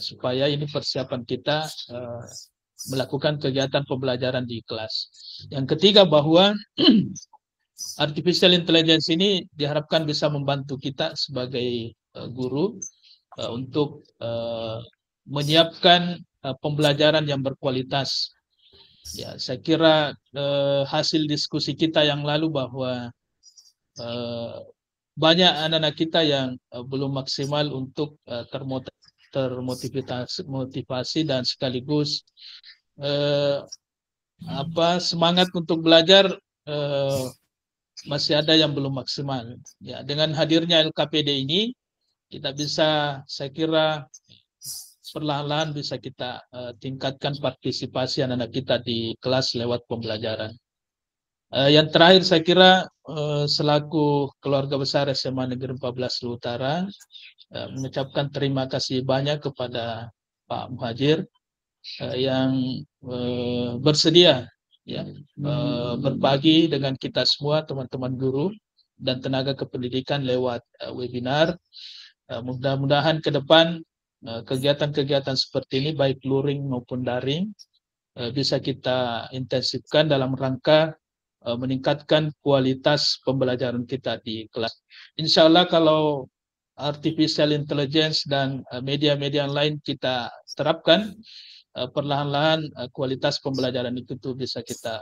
supaya ini persiapan kita melakukan kegiatan pembelajaran di kelas. Yang ketiga bahwa artificial intelligence ini diharapkan bisa membantu kita sebagai guru untuk menyiapkan pembelajaran yang berkualitas. Ya, saya kira hasil diskusi kita yang lalu bahwa banyak anak-anak kita yang belum maksimal untuk termotivasi dan sekaligus semangat untuk belajar masih ada yang belum maksimal. Ya, dengan hadirnya LKPD ini kita bisa, saya kira perlahan-lahan bisa kita tingkatkan partisipasi anak-anak kita di kelas lewat pembelajaran. Yang terakhir saya kira selaku keluarga besar SMA Negeri 14 Utara mengucapkan terima kasih banyak kepada Pak Muhajir yang bersedia ya berbagi dengan kita semua teman-teman guru dan tenaga kependidikan lewat webinar. Mudah-mudahan ke depan kegiatan-kegiatan seperti ini baik luring maupun daring bisa kita intensifkan dalam rangka meningkatkan kualitas pembelajaran kita di kelas. Insya Allah kalau artificial intelligence dan media-media lain kita terapkan, perlahan-lahan kualitas pembelajaran itu tuh bisa kita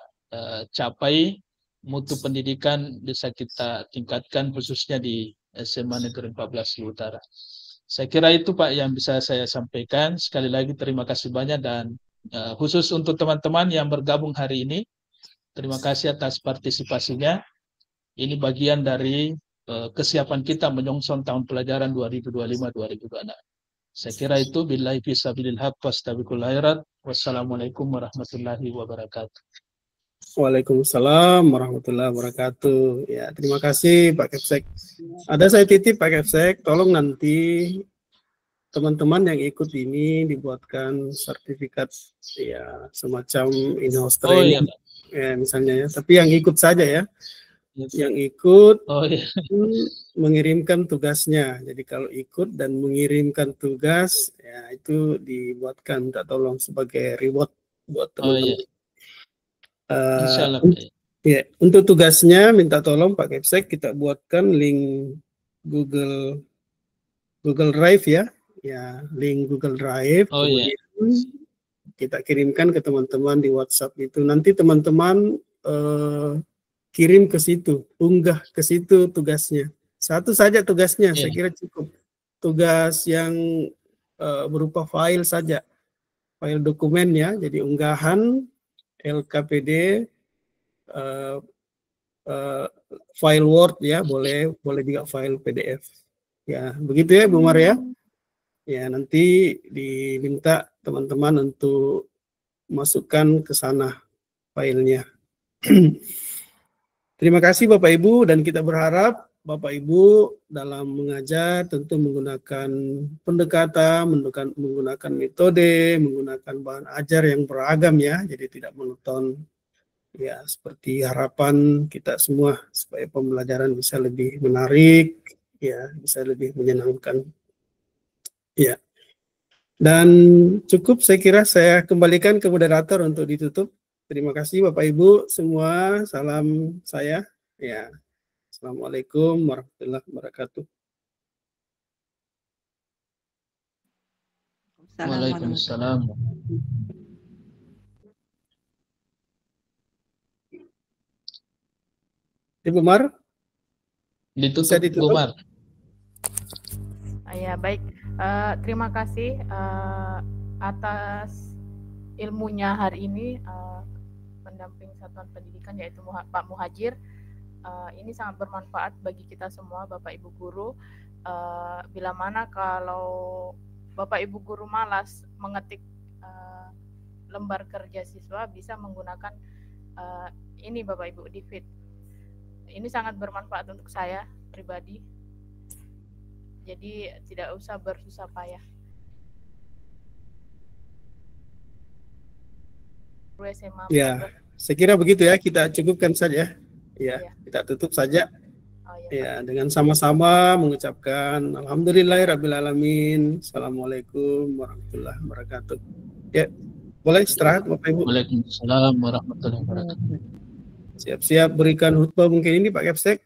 capai, mutu pendidikan bisa kita tingkatkan khususnya di SMA Negeri 14 Utara. Saya kira itu Pak yang bisa saya sampaikan. Sekali lagi terima kasih banyak dan khusus untuk teman-teman yang bergabung hari ini, terima kasih atas partisipasinya. Ini bagian dari kesiapan kita menyongsong tahun pelajaran 2025-2026. Saya kira itu. Billahi fisabilil haq wastabiqul khairat. Wassalamualaikum warahmatullahi wabarakatuh. Waalaikumsalam warahmatullahi wabarakatuh. Ya, terima kasih Pak Kepsek. Ada saya titip Pak Kepsek, tolong nanti teman-teman yang ikut ini dibuatkan sertifikat ya semacam in-house training, ya, misalnya ya. Tapi yang ikut saja ya. Yang ikut mengirimkan tugasnya. Jadi kalau ikut dan mengirimkan tugas, ya itu dibuatkan, minta tolong sebagai reward buat teman-teman. Ya, untuk tugasnya minta tolong Pak Kepsek kita buatkan link Google Drive ya, link Google Drive. Kemudian kita kirimkan ke teman-teman di WhatsApp itu. Nanti teman-teman kirim ke situ, unggah ke situ tugasnya. Satu saja tugasnya, saya kira cukup. Tugas yang berupa file saja, file dokumen ya. Jadi unggahan LKPD, file Word ya, boleh juga file PDF. Ya, begitu ya Bu Maria. Ya, nanti diminta teman-teman untuk masukkan ke sana filenya. Terima kasih Bapak Ibu, dan kita berharap Bapak Ibu dalam mengajar tentu menggunakan pendekatan, menggunakan metode, menggunakan bahan ajar yang beragam ya, jadi tidak monoton ya, seperti harapan kita semua supaya pembelajaran bisa lebih menarik ya, bisa lebih menyenangkan ya. Dan cukup saya kira, saya kembalikan ke moderator untuk ditutup. Terima kasih Bapak Ibu semua, salam saya ya. Assalamualaikum warahmatullahi wabarakatuh. Waalaikumsalam. Ibu Mar, bisa ditutup. Bu Mar. Ya baik, terima kasih atas ilmunya hari ini, pendamping satuan pendidikan yaitu Pak Muhajir. Ini sangat bermanfaat bagi kita semua Bapak Ibu guru. Bila mana kalau Bapak Ibu guru malas mengetik lembar kerja siswa, bisa menggunakan ini Bapak Ibu, Divit. Ini sangat bermanfaat untuk saya pribadi. Jadi tidak usah bersusah payah. Ya, saya kira begitu ya, kita cukupkan saja. Ya, kita tutup saja. Ya, dengan sama-sama mengucapkan alhamdulillahirabbil-alamin. Assalamualaikum warahmatullahi wabarakatuh. Ya, boleh istirahat Bapak Ibu. Waalaikumsalam warahmatullahi wabarakatuh. Siap-siap berikan khutbah mungkin ini Pak Kepsek.